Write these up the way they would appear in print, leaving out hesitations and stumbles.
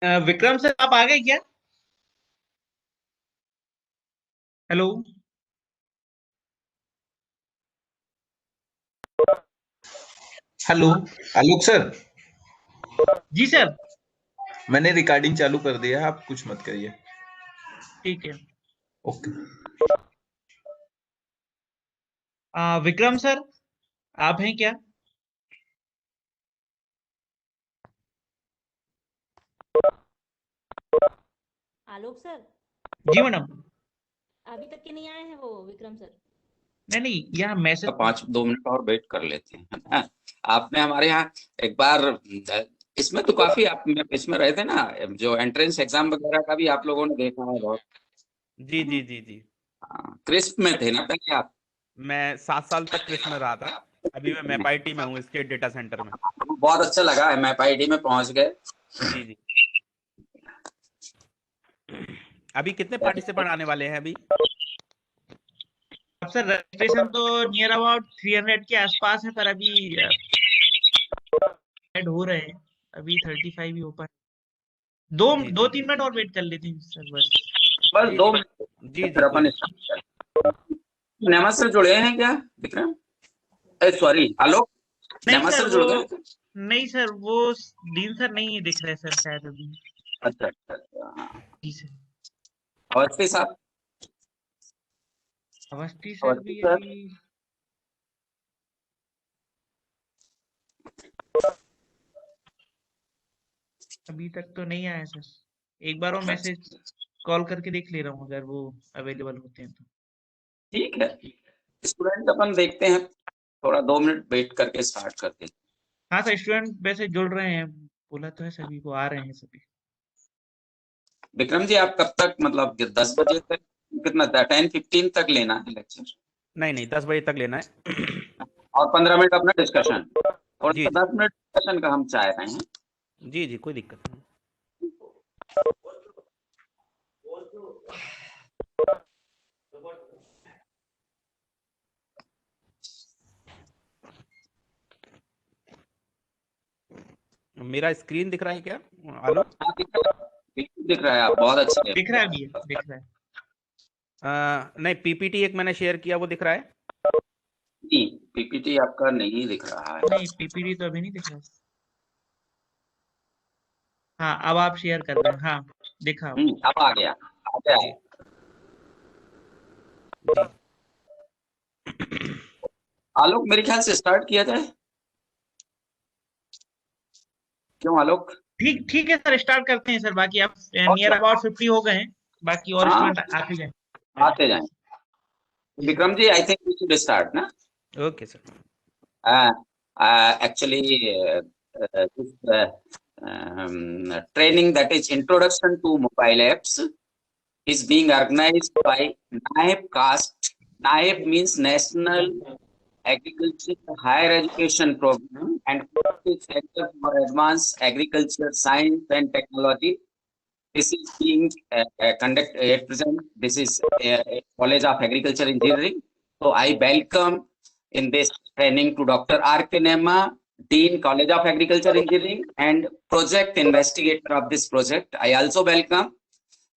Vikram sir आप आ गए क्या? हेलो। हेलो। आलोक सर, जी सर। मैंने रिकॉर्डिंग चालू कर दिया है, आप कुछ मत करिए। ठीक है। ओके। विक्रम सर आप हैं क्या? आलोक सर जी मैडम। अभी तक के नहीं आए हैं वो विक्रम सर। नहीं नहीं, यहाँ मैसेज। 5-2 मिनट और वेट कर लेते हैं, है ना। आपने हमारे यहाँ एक बार इसमें तो काफी आप इसमें रहे थे ना, जो एंट्रेंस एग्जाम वगैरह का भी आप लोगों ने देखा है बहुत। जी जी जी जी। क्रिस्प में थे ना पहले आप। मैं 7 साल तक क्रिस में रहा था। अभी मैं मैपाइटी में हूँ, स्टेट डेटा सेंटर में। बहुत अच्छा लगा है, MapID में पहुंच गए। जी जी। अभी कितने पार्टिसिपेंट आने वाले हैं अभी? अब सर रजिस्ट्रेशन तो नियर अबाउट 300 के आसपास है, पर अभी ऐड हो रहे हैं। अभी 35 ही ओपन। दो जी दो जी 3 मिनट और वेट कर लेते हैं सर बस। बस जी 2 मिनट जी जी, फिर कोई अपन नेमा सर जुड़े हैं क्या विक्रम? सॉरी आलोक, नहीं नेमा सर सर वो, जुड़ गए क्या? नहीं सर वो डीन सर नहीं दिख रहे सर शायद अभी। अच्छा अच्छा अच्छा, हाँ। जी सर। अवस्थी साहब, अवस्थी सर अवस्थी भी सर। अभी अभी तक तो नहीं आया सर। एक बार वो मैसेज कॉल करके देख ले रहा हूँ, अगर वो अवेलेबल होते हैं तो। ठीक है, स्टूडेंट अपन देखते हैं, थोड़ा 2 मिनट वेट करके स्टार्ट करते हैं। हाँ सर, स्टूडेंट वैसे जुड़ रहे हैं, बोला तो है सभी को, आ रहे हैं सभी। विक्रम जी आप कब तक, मतलब 10 बजे तक, कितना 10:15 तक लेना है लेक्चर? नहीं नहीं, 10 बजे तक लेना है। और 15 मिनट अपना डिस्कशन, और जी 10 मिनट डिस्कशन का हम चाह रहे हैं। जी जी, कोई दिक्कत नहीं। मेरा स्क्रीन दिख रहा है क्या आलोक? हाँ, बिल्कुल दिख रहा है, आप बहुत अच्छे दिख रहा है अभी, दिख रहा है। नहीं, पीपीटी एक मैंने शेयर किया, वो दिख रहा है। नहीं, PPT आपका नहीं दिख रहा है। नहीं पीपीटी तो अभी नहीं दिख रहा। हाँ अब आप शेयर कर रहे हैं, हाँ दिखा। अब आ गया, आ गया। जी जी। आलोक मेरे ख्याल से स्टार्ट किया जाए, क्यों आलोक? ठीक ठीक है सर, स्टार्ट करते हैं सर। बाकी आप नियर Okay. अबाउट 50 हो गए हैं, बाकी और हाँ, स्टूडेंट आते जाए। आते जाएं। Vikram ji I think we should start ना। Okay sir. Actually, this training, that is introduction to mobile apps, is being organized by NAEP CAST. NAEP means National Agriculture Higher Education Program, and is Center for Advanced Agriculture Science and Technology. This is being conducted at present. This is College of Agriculture Engineering. So I welcome in this training to Dr. R.K. Nema, Dean, College of Agriculture Engineering, and project investigator of this project. I also welcome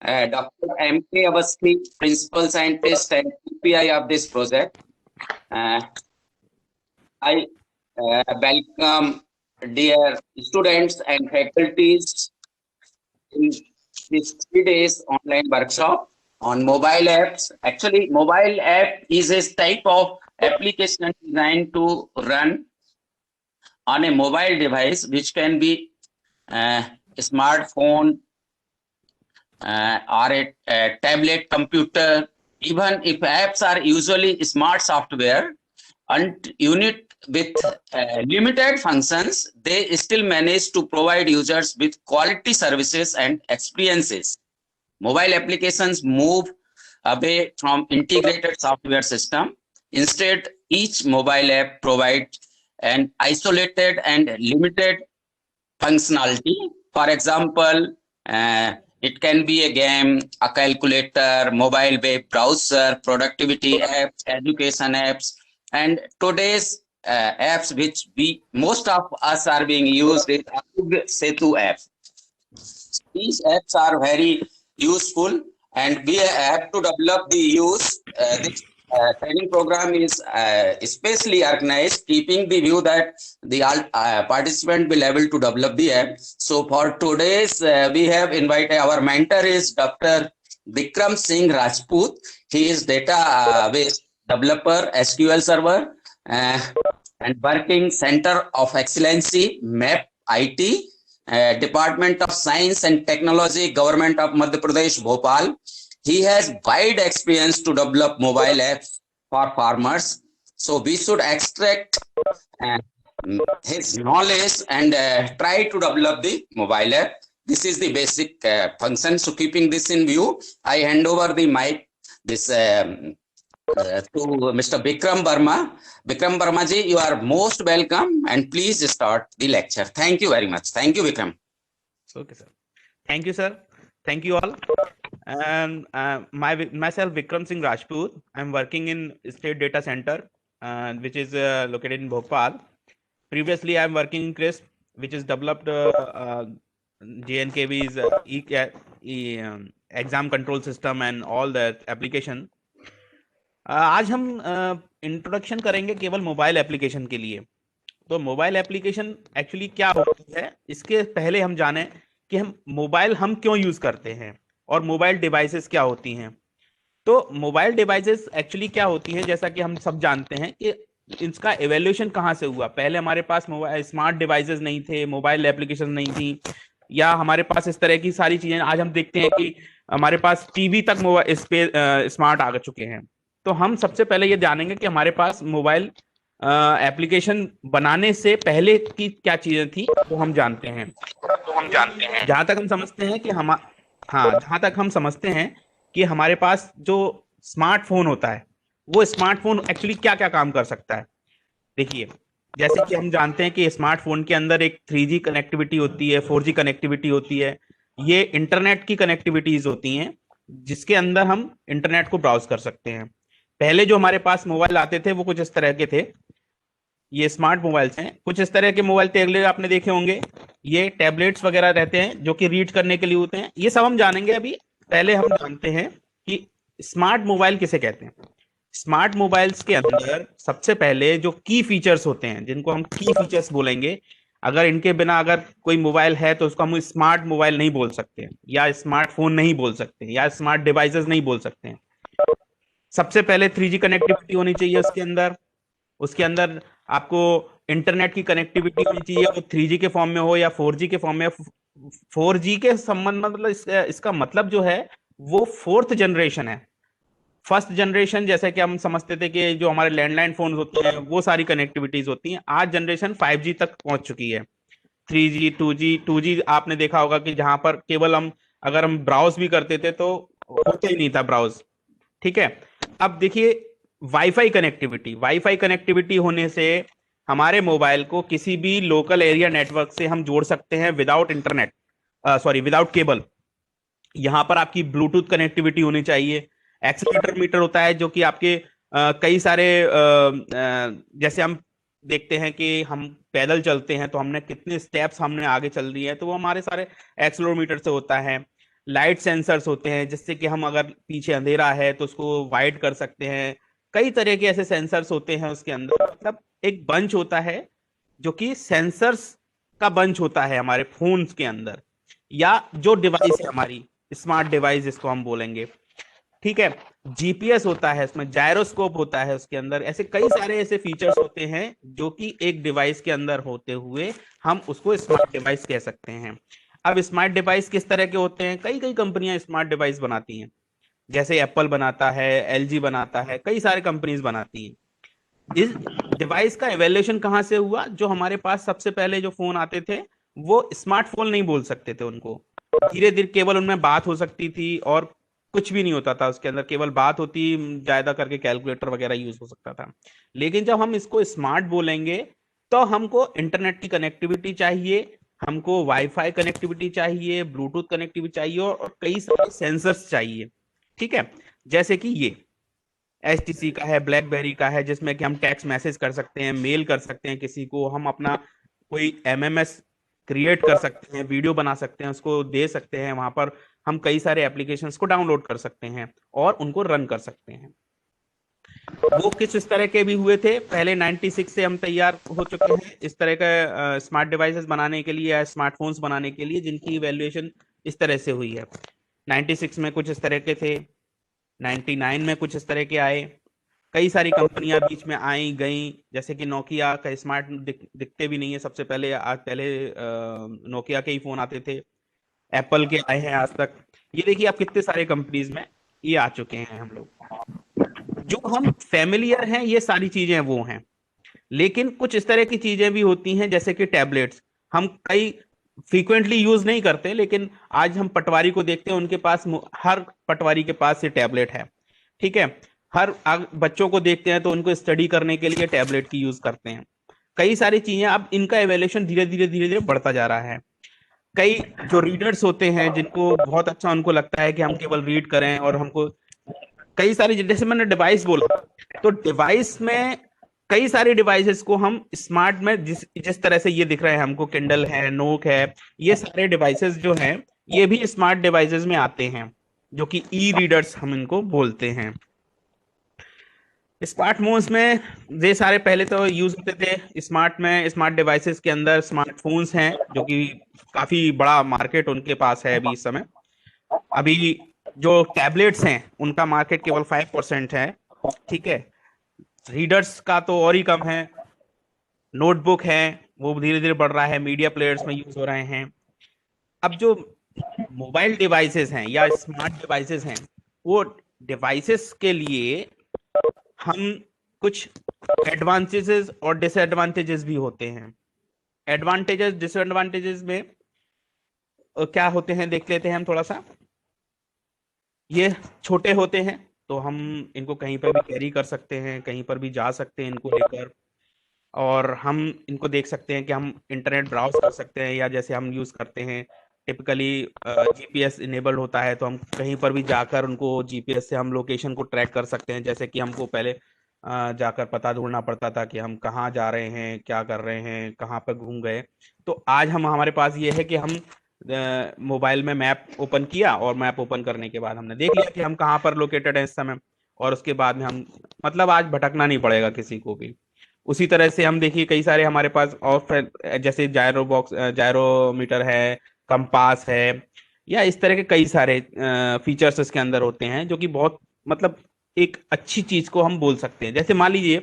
Dr. M.K. Avasthi, principal scientist and PI of this project. I welcome dear students and faculties in this 3 days online workshop on mobile apps. Actually, mobile app is a type of application designed to run on a mobile device, which can be a smartphone or a tablet computer. Even if apps are usually smart software and unit with limited functions, they still manage to provide users with quality services and experiences. Mobile applications move away from integrated software system. Instead, each mobile app provides an isolated and limited functionality. For example, it can be a game, a calculator, mobile web browser, productivity apps, education apps, and today's apps which we most of us are being used is Setu app. These apps are very useful, and we have to develop the use. This training program is especially organized, keeping the view that the participant will able to develop the app. So for today's, we have invited our mentor is Dr. Vikram Singh Rajput. He is database developer, SQL server, and working Center of Excellency, MEP IT, Department of Science and Technology, Government of Madhya Pradesh, Bhopal. He has wide experience to develop mobile apps for farmers. So we should extract his knowledge and try to develop the mobile app. This is the basic function. So keeping this in view, I hand over the mic to Mr. Vikram Verma. Vikram Verma ji, you are most welcome, and please start the lecture. Thank you very much. Thank you, Vikram. Okay, sir. Thank you, sir. Thank you all. And myself, Vikram Singh Rajput. I'm working in State Data Center, which is located in Bhopal. Previously, I'm working in CRISP, which is developed JNKV's exam control system and all that application. आज हम introduction करेंगे केवल mobile application के लिए। तो mobile application actually क्या होती है, इसके पहले हम जाने कि हम मोबाइल क्यों यूज करते हैं और मोबाइल डिवाइसेस क्या होती हैं। तो मोबाइल डिवाइसेस एक्चुअली क्या होती हैं, जैसा कि हम सब जानते हैं कि इसका एवोल्यूशन कहाँ से हुआ। पहले हमारे पास मोबाइल स्मार्ट डिवाइसेस नहीं थे, मोबाइल एप्लीकेशन नहीं थी, या हमारे पास इस तरह की सारी चीजें। आज हम देखते हैं कि हमारे पास टीवी तक मोबाइल स्मार्ट आ चुके हैं। तो हम सबसे पहले ये जानेंगे कि हमारे पास मोबाइल एप्लीकेशन बनाने से पहले की क्या चीजें थी, वो हम जानते हैं। जहां तक हम समझते हैं कि हमारे पास जो स्मार्टफोन होता है, वो स्मार्टफोन एक्चुअली क्या क्या काम कर सकता है। देखिए, जैसे कि हम जानते हैं कि स्मार्टफोन के अंदर एक 3G कनेक्टिविटी होती है, 4G कनेक्टिविटी होती है। ये इंटरनेट की कनेक्टिविटीज होती हैं, जिसके अंदर हम इंटरनेट को ब्राउज कर सकते हैं। पहले जो हमारे पास मोबाइल आते थे वो कुछ इस तरह के थे, ये स्मार्ट मोबाइल्स हैं। कुछ इस तरह के मोबाइल टैबलेट आपने देखे होंगे, ये टैबलेट्स वगैरह रहते हैं जो कि रीड करने के लिए होते हैं। ये सब हम जानेंगे अभी। पहले हम जानते हैं कि स्मार्ट मोबाइल किसे कहते हैं। स्मार्ट मोबाइल्स के अंदर सबसे पहले जो की फीचर्स होते हैं, जिनको हम की फीचर्स बोलेंगे, अगर इनके बिना अगर कोई मोबाइल है तो उसको हम स्मार्ट मोबाइल नहीं बोल सकते, या स्मार्टफोन नहीं बोल सकते, या स्मार्ट डिवाइसेस नहीं बोल सकते हैं। सबसे पहले 3G कनेक्टिविटी होनी चाहिए उसके अंदर आपको इंटरनेट की कनेक्टिविटी होनी चाहिए, वो 3G के फॉर्म में हो या 4G के फॉर्म में। 4G के संबंध मतलब इसका मतलब जो है वो 4th जनरेशन है। फर्स्ट जनरेशन जैसे कि हम समझते थे कि जो हमारे लैंडलाइन फोन होते हैं वो सारी कनेक्टिविटीज होती हैं। आज जनरेशन 5G तक पहुंच चुकी है। 3G 2G आपने देखा होगा कि जहां पर केवल अगर हम ब्राउज भी करते थे तो होता ही नहीं था ब्राउज। ठीक है, अब देखिए वाईफाई कनेक्टिविटी होने से हमारे मोबाइल को किसी भी लोकल एरिया नेटवर्क से हम जोड़ सकते हैं विदाउट केबल। यहां पर आपकी ब्लूटूथ कनेक्टिविटी होनी चाहिए। एक्सीलरेटर मीटर होता है जो कि आपके कई सारे जैसे हम देखते हैं कि हम पैदल चलते हैं तो हमने कितने स्टेप्स हमने आगे चल रही है, तो वो हमारे सारे एक्सीलरोमीटर से होता है। लाइट सेंसर्स होते हैं जिससे कि हम अगर पीछे अंधेरा है तो उसको वाइट कर सकते हैं। कई तरह के ऐसे सेंसर्स होते हैं उसके अंदर। मतलब एक बंच होता है जो कि सेंसर्स का बंच होता है हमारे फोन के अंदर, या जो डिवाइस है हमारी स्मार्ट डिवाइस जिसको हम बोलेंगे। ठीक है, जीपीएस होता है, इसमें जायरोस्कोप होता है उसके अंदर। ऐसे कई सारे ऐसे फीचर्स होते हैं जो कि एक डिवाइस के अंदर होते हुए हम उसको स्मार्ट डिवाइस कह सकते हैं। अब स्मार्ट डिवाइस किस तरह के होते हैं, कई कंपनियां स्मार्ट डिवाइस बनाती हैं, जैसे एप्पल बनाता है, एलजी बनाता है, कई सारे कंपनीज बनाती हैं। इस डिवाइस का एवोल्यूशन कहां से हुआ, जो हमारे पास सबसे पहले जो फोन आते थे वो स्मार्टफोन नहीं बोल सकते थे उनको। धीरे धीरे केवल उनमें बात हो सकती थी और कुछ भी नहीं होता था उसके अंदर, केवल बात होती, ज्यादा करके कैलकुलेटर वगैरह यूज हो सकता था। लेकिन जब हम इसको स्मार्ट बोलेंगे तो हमको इंटरनेट की कनेक्टिविटी चाहिए, हमको वाईफाई कनेक्टिविटी चाहिए, ब्लूटूथ कनेक्टिविटी चाहिए और कई सारे सेंसर्स चाहिए। ठीक है, जैसे कि ये HTC का है, ब्लैकबेरी का है, जिसमें कि हम टेक्स्ट मैसेज कर सकते हैं, मेल कर सकते हैं किसी को, हम अपना कोई MMS क्रिएट कर सकते हैं, वीडियो बना सकते हैं, उसको दे सकते हैं। वहां पर हम कई सारे एप्लीकेशंस को डाउनलोड कर सकते हैं और उनको रन कर सकते हैं। वो किस इस तरह के भी हुए थे, पहले 96 से हम तैयार हो चुके हैं इस तरह का स्मार्ट डिवाइसेस बनाने के लिए या स्मार्टफोन्स बनाने के लिए, जिनकी इवैल्यूएशन इस तरह से हुई है। 96 में कुछ इस तरह के थे, 99 में कुछ इस तरह के आए, कई सारी कंपनियां बीच में आई गई, जैसे कि नोकिया का स्मार्ट दिखते भी नहीं है सबसे पहले, आज पहले नोकिया के ही फोन आते थे, एप्पल के आए हैं आज तक। ये देखिए आप कितने सारे कंपनीज में ये आ चुके हैं। हम लोग जो हम फैमिलियर हैं ये सारी चीजें वो हैं, लेकिन कुछ इस तरह की चीजें भी होती हैं जैसे कि टैबलेट्स, हम कई फ्रीक्वेंटली यूज नहीं करते, लेकिन आज हम पटवारी को देखते हैं, उनके पास हर पटवारी के पास ये टैबलेट है, ठीक है। हर बच्चों को देखते हैं तो उनको स्टडी करने के लिए टैबलेट की यूज करते हैं। कई सारी चीजें, अब इनका एवेल्यूएशन धीरे धीरे बढ़ता जा रहा है। कई जो रीडर्स होते हैं जिनको बहुत अच्छा उनको लगता है कि हम केवल रीड करें, और हमको कई सारी, जैसे मैंने डिवाइस बोला, तो डिवाइस में कई सारे डिवाइसेस को हम स्मार्ट में जिस तरह से ये दिख रहे हैं हमको, किंडल है, नोक है, ये सारे डिवाइसेस जो हैं ये भी स्मार्ट डिवाइसेस में आते हैं, जो कि ई रीडर्स हम इनको बोलते हैं। स्मार्टफोन्स में ये सारे पहले तो यूज होते थे, स्मार्ट डिवाइसेस के अंदर स्मार्टफोन्स हैं, जो कि काफी बड़ा मार्केट उनके पास है अभी इस समय। अभी जो टैबलेट्स हैं उनका मार्केट केवल 5% है, ठीक है। रीडर्स का तो और ही कम है। नोटबुक है वो धीरे धीरे बढ़ रहा है, मीडिया प्लेयर्स में यूज हो रहे हैं। अब जो मोबाइल डिवाइसेस हैं या स्मार्ट डिवाइसेस हैं, वो डिवाइसेस के लिए हम कुछ एडवांटेजेस और डिसएडवांटेजेस भी होते हैं। एडवांटेजेस डिसएडवांटेजेस में क्या होते हैं देख लेते हैं हम थोड़ा सा। ये छोटे होते हैं तो हम इनको कहीं पर भी कैरी कर सकते हैं, कहीं पर भी जा सकते हैं इनको लेकर, और हम इनको देख सकते हैं कि हम इंटरनेट ब्राउज कर सकते हैं, या जैसे हम यूज करते हैं टिपिकली जीपीएस इनेबल्ड होता है तो हम कहीं पर भी जाकर उनको जीपीएस से हम लोकेशन को ट्रैक कर सकते हैं। जैसे कि हमको पहले जाकर पता ढूंढना पड़ता था कि हम कहाँ जा रहे हैं, क्या कर रहे हैं, कहाँ पर घूम गए, तो आज हमारे पास ये है कि हम मोबाइल में मैप ओपन किया और मैप ओपन करने के बाद हमने देख लिया कि हम कहाँ पर लोकेटेड हैं इस समय, और उसके बाद में हम मतलब आज भटकना नहीं पड़ेगा किसी को भी। उसी तरह से हम देखिए कई सारे हमारे पास और जैसे जायरोमीटर है, कंपास है, या इस तरह के कई सारे फीचर्स इसके अंदर होते हैं जो कि बहुत मतलब एक अच्छी चीज को हम बोल सकते हैं। जैसे मान लीजिए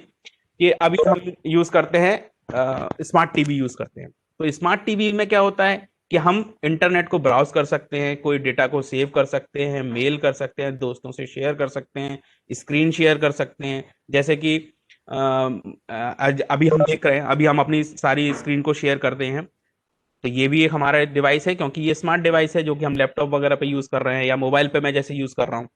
कि अभी हम यूज करते हैं स्मार्ट टीवी यूज करते हैं, तो स्मार्ट टीवी में क्या होता है कि हम इंटरनेट को ब्राउज कर सकते हैं, कोई डेटा को सेव कर सकते हैं, मेल कर सकते हैं, दोस्तों से शेयर कर सकते हैं, स्क्रीन शेयर कर सकते हैं। जैसे कि अभी हम देख रहे हैं, अभी हम अपनी सारी स्क्रीन को शेयर करते हैं, तो ये भी एक हमारा डिवाइस है, क्योंकि ये स्मार्ट डिवाइस है जो कि हम लैपटॉप वगैरह पे यूज कर रहे हैं या मोबाइल पे मैं जैसे यूज कर रहा हूँ।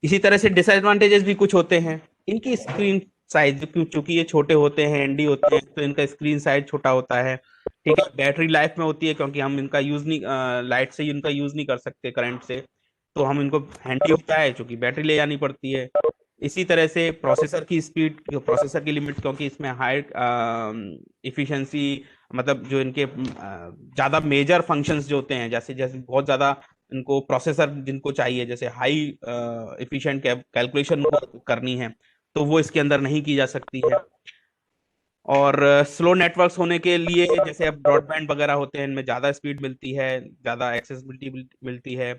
इसी तरह से डिसएडवांटेजेस भी कुछ होते हैं। इनकी स्क्रीन साइज, चूंकि ये छोटे होते हैं, एनडी होते हैं, तो इनका स्क्रीन साइज छोटा होता है, ठीक है। बैटरी लाइफ में होती है, क्योंकि हम इनका यूज नहीं लाइट से इनका यूज नहीं कर सकते, करंट से, तो हम इनको हैंडी होता है चूंकि बैटरी ले जानी पड़ती है। इसी तरह से प्रोसेसर की स्पीड, प्रोसेसर की लिमिट, क्योंकि इसमें हाई इफिशिएंसी, मतलब जो इनके ज्यादा मेजर फंक्शंस जो होते हैं, जैसे बहुत ज्यादा इनको प्रोसेसर जिनको चाहिए, जैसे हाई इफिशिएंट कैलकुलेशन करनी है, तो वो इसके अंदर नहीं की जा सकती है। और स्लो नेटवर्क्स होने के लिए, जैसे अब ब्रॉडबैंड वगैरह होते हैं, इनमें ज्यादा स्पीड मिलती है, ज्यादा एक्सेसिबिलिटी मिलती है,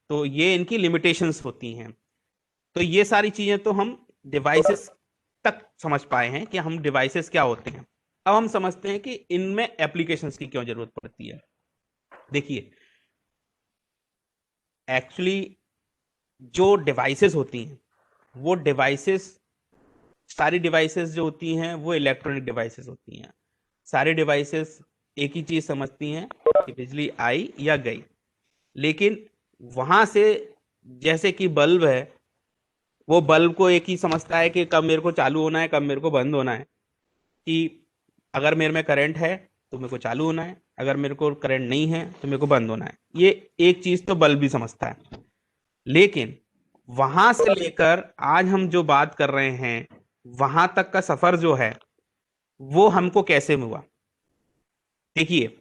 तो ये इनकी लिमिटेशंस होती हैं। तो ये सारी चीजें तो हम डिवाइसेस तक समझ पाए हैं कि हम डिवाइसेस क्या होते हैं। अब हम समझते हैं कि इनमें एप्लीकेशंस की क्यों जरूरत पड़ती है। देखिए, एक्चुअली जो डिवाइसेस होती हैं, वो डिवाइसेस, सारी डिवाइसेस जो होती हैं वो इलेक्ट्रॉनिक डिवाइसेस होती हैं। सारी डिवाइसेस एक ही चीज समझती हैं कि बिजली आई या गई, लेकिन वहां से जैसे कि बल्ब है, वो बल्ब को एक ही समझता है कि कब मेरे को चालू होना है, कब मेरे को बंद होना है, कि अगर मेरे में करंट है तो मेरे को चालू होना है, अगर मेरे को करंट नहीं है तो मेरे को बंद होना है। ये एक चीज तो बल्ब भी समझता है। लेकिन वहां से लेकर आज हम जो बात कर रहे हैं, वहां तक का सफर जो है वो हमको कैसे हुआ, देखिए,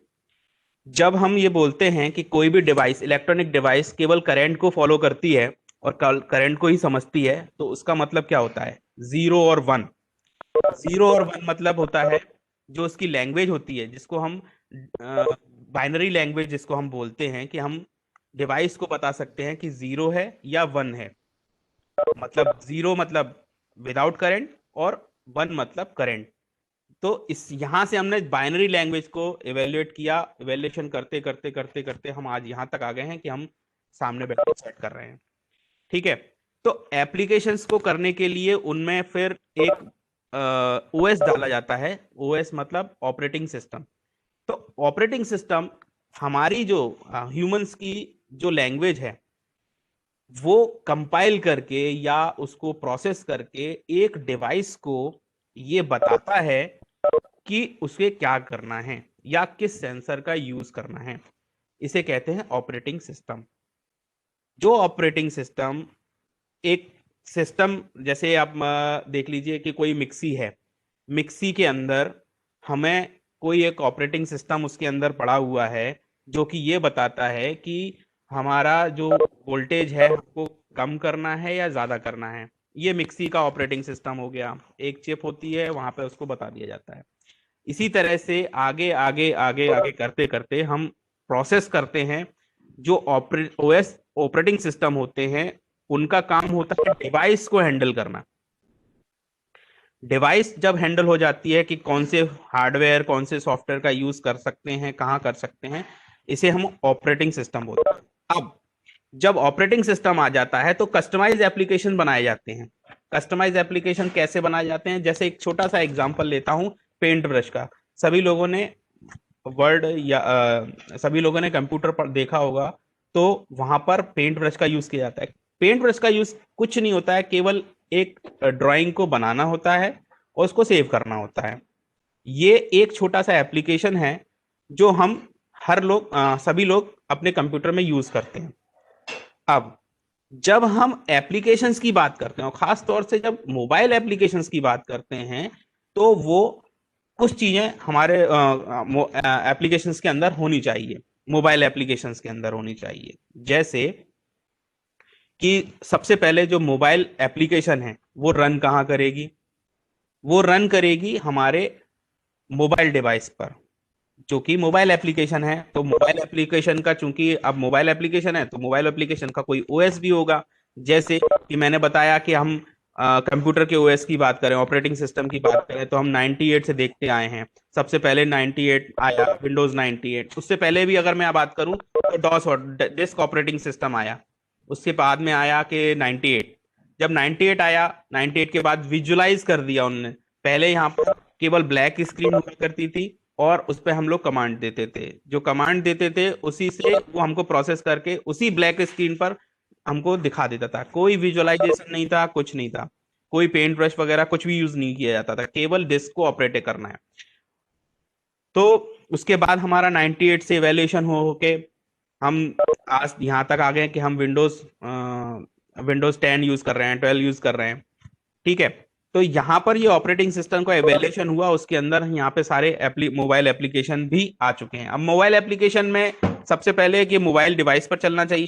जब हम ये बोलते हैं कि कोई भी डिवाइस, इलेक्ट्रॉनिक डिवाइस केवल करंट को फॉलो करती है और करंट को ही समझती है, तो उसका मतलब क्या होता है? जीरो और वन। जीरो और वन मतलब होता है जो उसकी लैंग्वेज होती है, जिसको हम बाइनरी लैंग्वेज जिसको हम बोलते हैं, कि हम डिवाइस को बता सकते हैं कि जीरो है या वन है। मतलब जीरो मतलब विदाउट करंट और वन मतलब करंट। तो इस यहां से हमने बाइनरी लैंग्वेज को इवेल्युएट किया, इवेल्युएशन करते करते करते करते हम आज यहां तक आ गए हैं कि हम सामने बैठे सेट कर रहे हैं। ठीक है। तो एप्लीकेशंस को करने के लिए उनमें फिर एक ओएस डाला जाता है। ओएस मतलब ऑपरेटिंग सिस्टम। तो ऑपरेटिंग सिस्टम हमारी जो ह्यूमंस की जो लैंग्वेज है वो कंपाइल करके या उसको प्रोसेस करके एक डिवाइस को ये बताता है कि उसे क्या करना है या किस सेंसर का यूज करना है। इसे कहते हैं ऑपरेटिंग सिस्टम। जो ऑपरेटिंग सिस्टम एक सिस्टम, जैसे आप देख लीजिए कि कोई मिक्सी है, मिक्सी के अंदर हमें कोई एक ऑपरेटिंग सिस्टम उसके अंदर पड़ा हुआ है जो कि ये बताता है कि हमारा जो वोल्टेज है हमको कम करना है या ज्यादा करना है। ये मिक्सी का ऑपरेटिंग सिस्टम हो गया। एक चिप होती है, वहां पे उसको बता दिया जाता है। इसी तरह से आगे आगे आगे आगे करते करते हम प्रोसेस करते हैं। जो ओएस ऑपरेटिंग सिस्टम होते हैं उनका काम होता है डिवाइस को हैंडल करना। डिवाइस जब हैंडल हो जाती है कि कौन से हार्डवेयर कौन से सॉफ्टवेयर का यूज कर सकते हैं, कहाँ कर सकते हैं, इसे हम ऑपरेटिंग सिस्टम बोलते हैं। अब जब ऑपरेटिंग सिस्टम आ जाता है तो कस्टमाइज एप्लीकेशन बनाए जाते हैं। कस्टमाइज एप्लीकेशन कैसे बनाए जाते हैं? जैसे एक छोटा सा एग्जांपल लेता हूं, पेंट ब्रश का। सभी लोगों ने वर्ड या सभी लोगों ने कंप्यूटर पर देखा होगा, तो वहां पर पेंट ब्रश का यूज किया जाता है। पेंट ब्रश का यूज कुछ नहीं होता है, केवल एक ड्राइंग को बनाना होता है और उसको सेव करना होता है। ये एक छोटा सा एप्लीकेशन है जो हम हर लोग सभी लोग अपने कंप्यूटर में यूज करते हैं। अब जब हम एप्लीकेशंस की बात करते हैं और खास तौर से जब मोबाइल एप्लीकेशंस की बात करते हैं, तो वो कुछ चीजें हमारे एप्लीकेशंस के अंदर होनी चाहिए, मोबाइल एप्लीकेशंस के अंदर होनी चाहिए। जैसे कि सबसे पहले जो मोबाइल एप्लीकेशन है वो रन कहाँ करेगी? वो रन करेगी हमारे मोबाइल डिवाइस पर, जो कि मोबाइल एप्लीकेशन है। तो मोबाइल एप्लीकेशन का, चूंकि अब मोबाइल एप्लीकेशन है तो मोबाइल एप्लीकेशन का कोई ओएस भी होगा। जैसे कि मैंने बताया कि हम कंप्यूटर के ओएस की बात करें, ऑपरेटिंग सिस्टम की बात करें, तो हम 98 से देखते आए हैं। सबसे पहले 98 आया, विंडोज 98। उससे पहले भी अगर मैं बात करूं तो डॉस और डिस्क ऑपरेटिंग सिस्टम आया। उसके बाद में आया कि 98। जब 98 आया, 98 के बाद विजुअलाइज कर दिया उन्होंने। पहले यहाँ पर केवल ब्लैक स्क्रीन हुआ करती थी और उस पर हम लोग कमांड देते थे। जो कमांड देते थे उसी से वो हमको प्रोसेस करके उसी ब्लैक स्क्रीन पर हमको दिखा देता था। कोई विजुअलाइजेशन नहीं था, कुछ नहीं था, कोई पेंट ब्रश वगैरह कुछ भी यूज नहीं किया जाता था, केवल डिस्क को ऑपरेट करना है। तो उसके बाद हमारा 98 से इवेल्युएशन होके हम आज यहाँ तक आ गए कि हम विंडोज 10 यूज कर रहे हैं, 12 यूज कर रहे हैं। ठीक है। तो यहाँ पर ये ऑपरेटिंग सिस्टम का एवेल्युएशन हुआ, उसके अंदर यहाँ पे सारे मोबाइल एप्लीकेशन भी आ चुके हैं। अब मोबाइल एप्लीकेशन में सबसे पहले कि मोबाइल डिवाइस पर चलना चाहिए।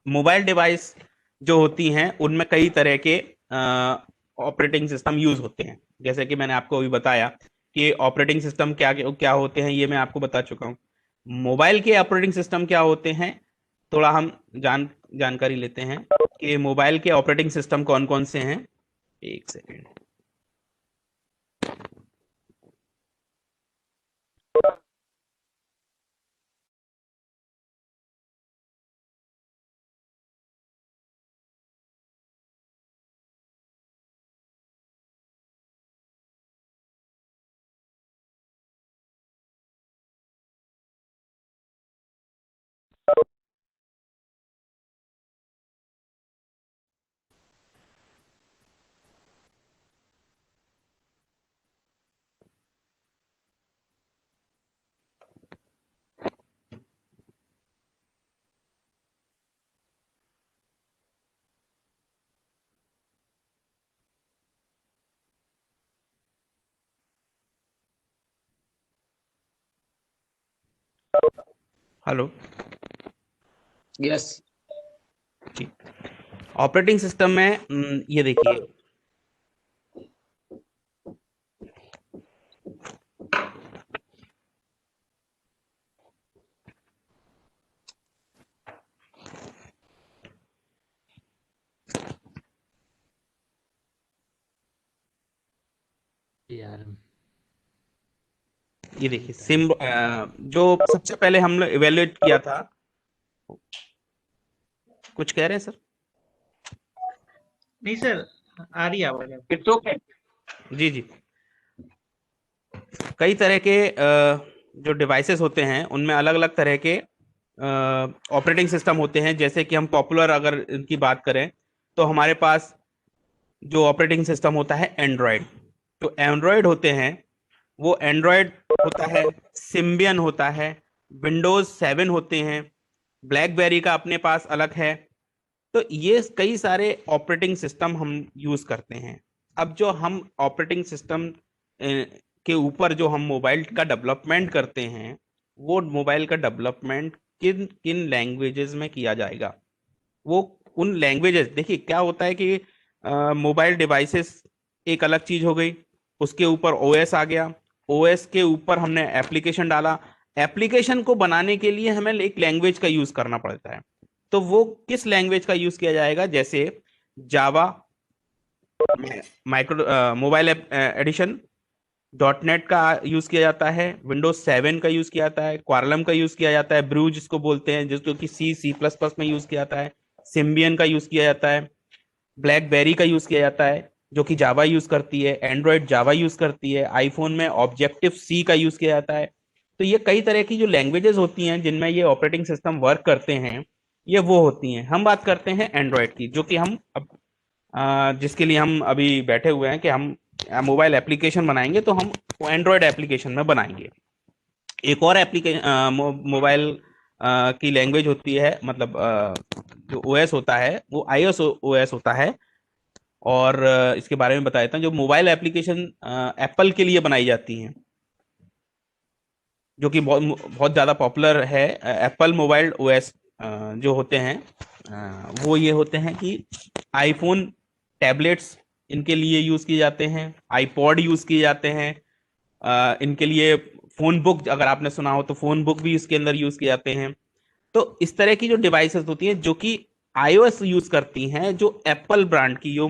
मोबाइल डिवाइस जो होती हैं उनमें कई तरह के ऑपरेटिंग सिस्टम यूज होते हैं। जैसे कि मैंने आपको अभी बताया कि ऑपरेटिंग सिस्टम क्या क्या होते हैं, ये मैं आपको बता चुका हूँ। मोबाइल के ऑपरेटिंग सिस्टम क्या होते हैं, थोड़ा हम जानकारी लेते हैं कि मोबाइल के ऑपरेटिंग सिस्टम कौन कौन से हैं। एक सेकेंड। Hello Yes. जी। ऑपरेटिंग सिस्टम में ये देखिए, ARM ये देखिए जो सबसे पहले हम लोग इवेल्युएट किया था, कुछ कह रहे हैं सर? नहीं सर, आ रही है आवाज आपकी। It's okay. जी जी। कई तरह के जो डिवाइसेस होते हैं उनमें अलग अलग तरह के ऑपरेटिंग सिस्टम होते हैं। जैसे कि हम पॉपुलर अगर इनकी बात करें तो हमारे पास जो ऑपरेटिंग सिस्टम होता है एंड्रॉयड, तो एंड्रॉयड होते हैं, वो एंड्रॉयड होता है, सिम्बियन होता है, विंडोज 7 होते हैं, ब्लैकबेरी का अपने पास अलग है। तो ये कई सारे ऑपरेटिंग सिस्टम हम यूज करते हैं। अब जो हम ऑपरेटिंग सिस्टम के ऊपर जो हम मोबाइल का डेवलपमेंट करते हैं, वो मोबाइल का डेवलपमेंट किन किन लैंग्वेजेस में किया जाएगा, वो उन लैंग्वेजेस, देखिए क्या होता है कि मोबाइल डिवाइसेस एक अलग चीज हो गई, उसके ऊपर ओएस आ गया, ओएस के ऊपर हमने एप्लीकेशन डाला, एप्लीकेशन को बनाने के लिए हमें एक लैंग्वेज का यूज करना पड़ता है। तो वो किस लैंग्वेज का यूज किया जाएगा? जैसे जावा, माइक्रो मोबाइल एडिशन, .NET का यूज किया जाता है, विंडोज 7 का यूज किया जाता है, क्वारलम का यूज किया जाता है, ब्रू जिसको बोलते हैं, जिसको कि C++ में यूज किया जाता है, सिम्बियन का यूज किया जाता है, ब्लैकबेरी का यूज किया जाता है जो कि जावा यूज करती है, एंड्रॉयड जावा यूज करती है, आईफोन में ऑब्जेक्टिव सी का यूज किया जाता है। तो ये कई तरह की जो लैंग्वेजेस होती हैं जिनमें ये ऑपरेटिंग सिस्टम वर्क करते हैं, ये वो होती हैं। हम बात करते हैं एंड्रॉयड की, जो कि हम अब जिसके लिए हम अभी बैठे हुए हैं कि हम मोबाइल एप्लीकेशन बनाएंगे, तो हम एंड्रॉयड एप्लीकेशन में बनाएंगे। एक और एप्लीकेशन मोबाइल की लैंग्वेज होती है, मतलब जो ओएस होता है वो iOS ओएस होता है। और इसके बारे में बता देता हूँ, जो मोबाइल एप्लीकेशन एप्पल के लिए बनाई जाती हैं, जो कि बहुत बहुत ज़्यादा पॉपुलर है, एप्पल मोबाइल ओएस जो होते हैं वो ये होते हैं कि आईफोन टैबलेट्स इनके लिए यूज़ किए जाते हैं, आईपॉड यूज़ किए जाते हैं, इनके लिए फ़ोन बुक, अगर आपने सुना हो तो फ़ोन बुक भी इसके अंदर यूज़ किए जाते हैं। तो इस तरह की जो डिवाइसेस होती हैं जो कि iOS यूज करती हैं, जो एप्पल ब्रांड की जो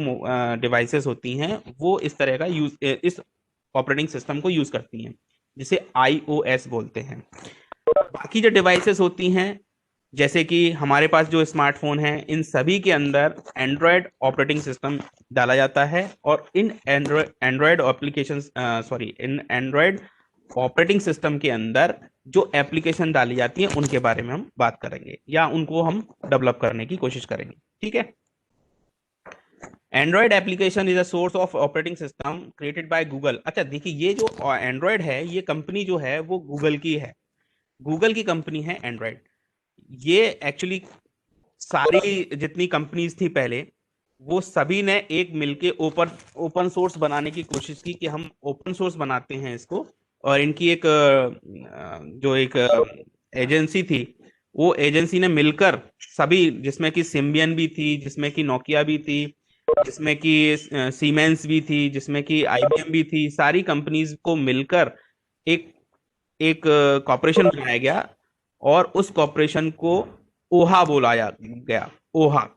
डिवाइसेस होती हैं वो इस तरह का इस ऑपरेटिंग सिस्टम को यूज करती हैं, जिसे iOS बोलते हैं। बाकी जो डिवाइसेस होती हैं, जैसे कि हमारे पास जो स्मार्टफोन है, इन सभी के अंदर एंड्रॉयड ऑपरेटिंग सिस्टम डाला जाता है, और इन एंड्रॉयड इन एंड्रॉयड ऑपरेटिंग सिस्टम के अंदर जो एप्लीकेशन डाली जाती है उनके बारे में हम बात करेंगे, या उनको हम डेवलप करने की कोशिश करेंगे। ठीक है। Android application is a source of operating system created by Google. अच्छा देखिए, ये जो एंड्रॉयड है, ये कंपनी जो है वो गूगल की है, गूगल की कंपनी है एंड्रॉयड। ये एक्चुअली सारी जितनी कंपनीज थी पहले, वो सभी ने एक मिलके ओपन सोर्स बनाने की कोशिश की कि हम ओपन सोर्स बनाते हैं इसको। और इनकी एक जो एक एजेंसी थी, वो एजेंसी ने मिलकर सभी, जिसमें कि सिम्बियन भी थी, जिसमें कि नोकिया भी थी, जिसमें कि सीमेंस भी थी, जिसमें कि IBM भी थी, सारी कंपनीज को मिलकर एक एक कॉर्पोरेशन बनाया गया, और उस कॉर्पोरेशन को ओहा बोला गया, ओहा।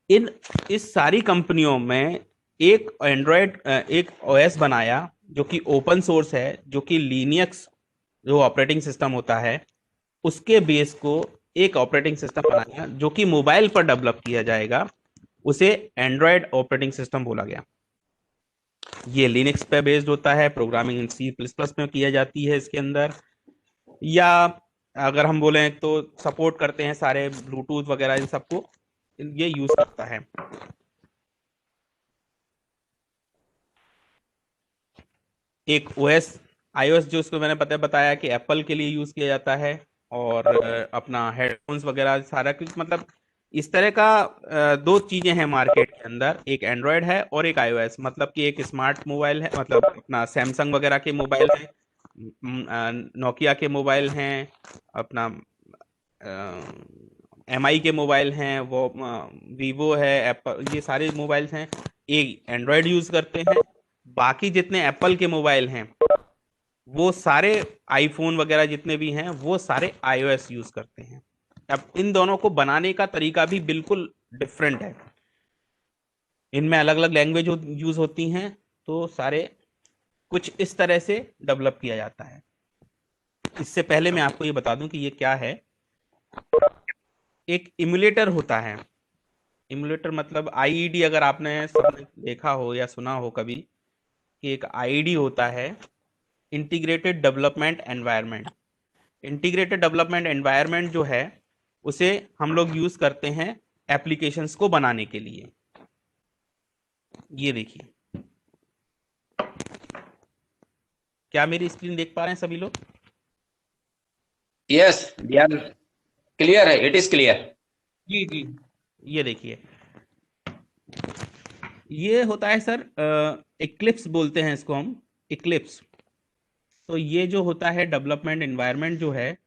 इस सारी कंपनियों में एक एंड्रॉयड एक OS बनाया जो कि ओपन सोर्स है, जो कि लिनक्स जो ऑपरेटिंग सिस्टम होता है उसके बेस को एक ऑपरेटिंग सिस्टम बनाया जो कि मोबाइल पर डेवलप किया जाएगा, उसे एंड्रॉयड ऑपरेटिंग सिस्टम बोला गया। ये लिनक्स पे बेस्ड होता है, प्रोग्रामिंग इन C++ में किया जाती है इसके अंदर, या अगर हम बोलें तो सपोर्ट करते हैं सारे ब्लूटूथ वगैरह, इन सबको ये यूज करता है। एक OS iOS जो उसको मैंने बताया कि एप्पल के लिए यूज किया जाता है, और अपना हेडफोन्स वगैरह सारा कुछ, मतलब इस तरह का दो चीजें हैं मार्केट के अंदर, एक एंड्रॉयड है और एक iOS। मतलब कि एक स्मार्ट मोबाइल है, मतलब अपना सैमसंग वगैरह के मोबाइल है, नोकिया के मोबाइल हैं, अपना MI के मोबाइल हैं, वो वीवो है, एप्पल, ये सारे मोबाइल्स हैं एक एंड्रॉयड यूज करते हैं। बाकी जितने एप्पल के मोबाइल हैं वो सारे, आईफोन वगैरह जितने भी हैं वो सारे iOS यूज करते हैं। अब इन दोनों को बनाने का तरीका भी बिल्कुल डिफरेंट है, इनमें अलग अलग लैंग्वेज यूज होती हैं, तो सारे कुछ इस तरह से डेवलप किया जाता है। इससे पहले मैं आपको ये बता दूं कि ये क्या है। एक इमुलेटर होता है, इमुलेटर मतलब IED, अगर आपने सबने देखा हो या सुना हो कभी कि एक IED होता है, integrated development environment. Integrated development environment जो है उसे हम लोग यूज करते हैं एप्लीकेशंस को बनाने के लिए। ये देखिए, क्या मेरी स्क्रीन देख पा रहे हैं सभी लोग? Yes, they are clear है, it is clear. जी जी। ये देखिए, ये होता है सर, इक्लिप्स बोलते हैं इसको हम, इक्लिप्स। तो ये जो होता है डेवलपमेंट एनवायरनमेंट जो है,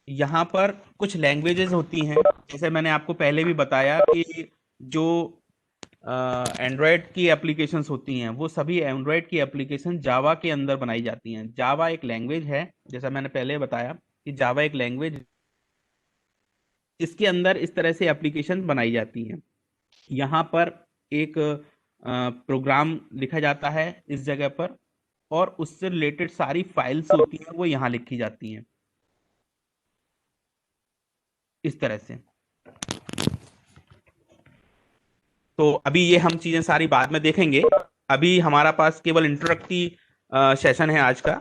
यहाँ पर कुछ लैंग्वेजेस होती हैं, जैसे मैंने आपको पहले भी बताया कि जो एंड्रॉयड की एप्लीकेशंस होती हैं वो सभी एंड्रॉयड की एप्लीकेशन जावा के अंदर बनाई जाती हैं। जावा एक लैंग्वेज है, जैसा मैंने पहले बताया कि जावा एक लैंग्वेज, इसके अंदर इस तरह से एप्लीकेशन बनाई जाती हैं। यहाँ पर एक प्रोग्राम लिखा जाता है इस जगह पर, और उससे रिलेटेड सारी फाइल्स होती हैं वो यहाँ लिखी जाती हैं इस तरह से। तो अभी ये हम चीजें सारी बाद में देखेंगे, अभी हमारा पास केवल इंट्रोडक्टरी सेशन है आज का।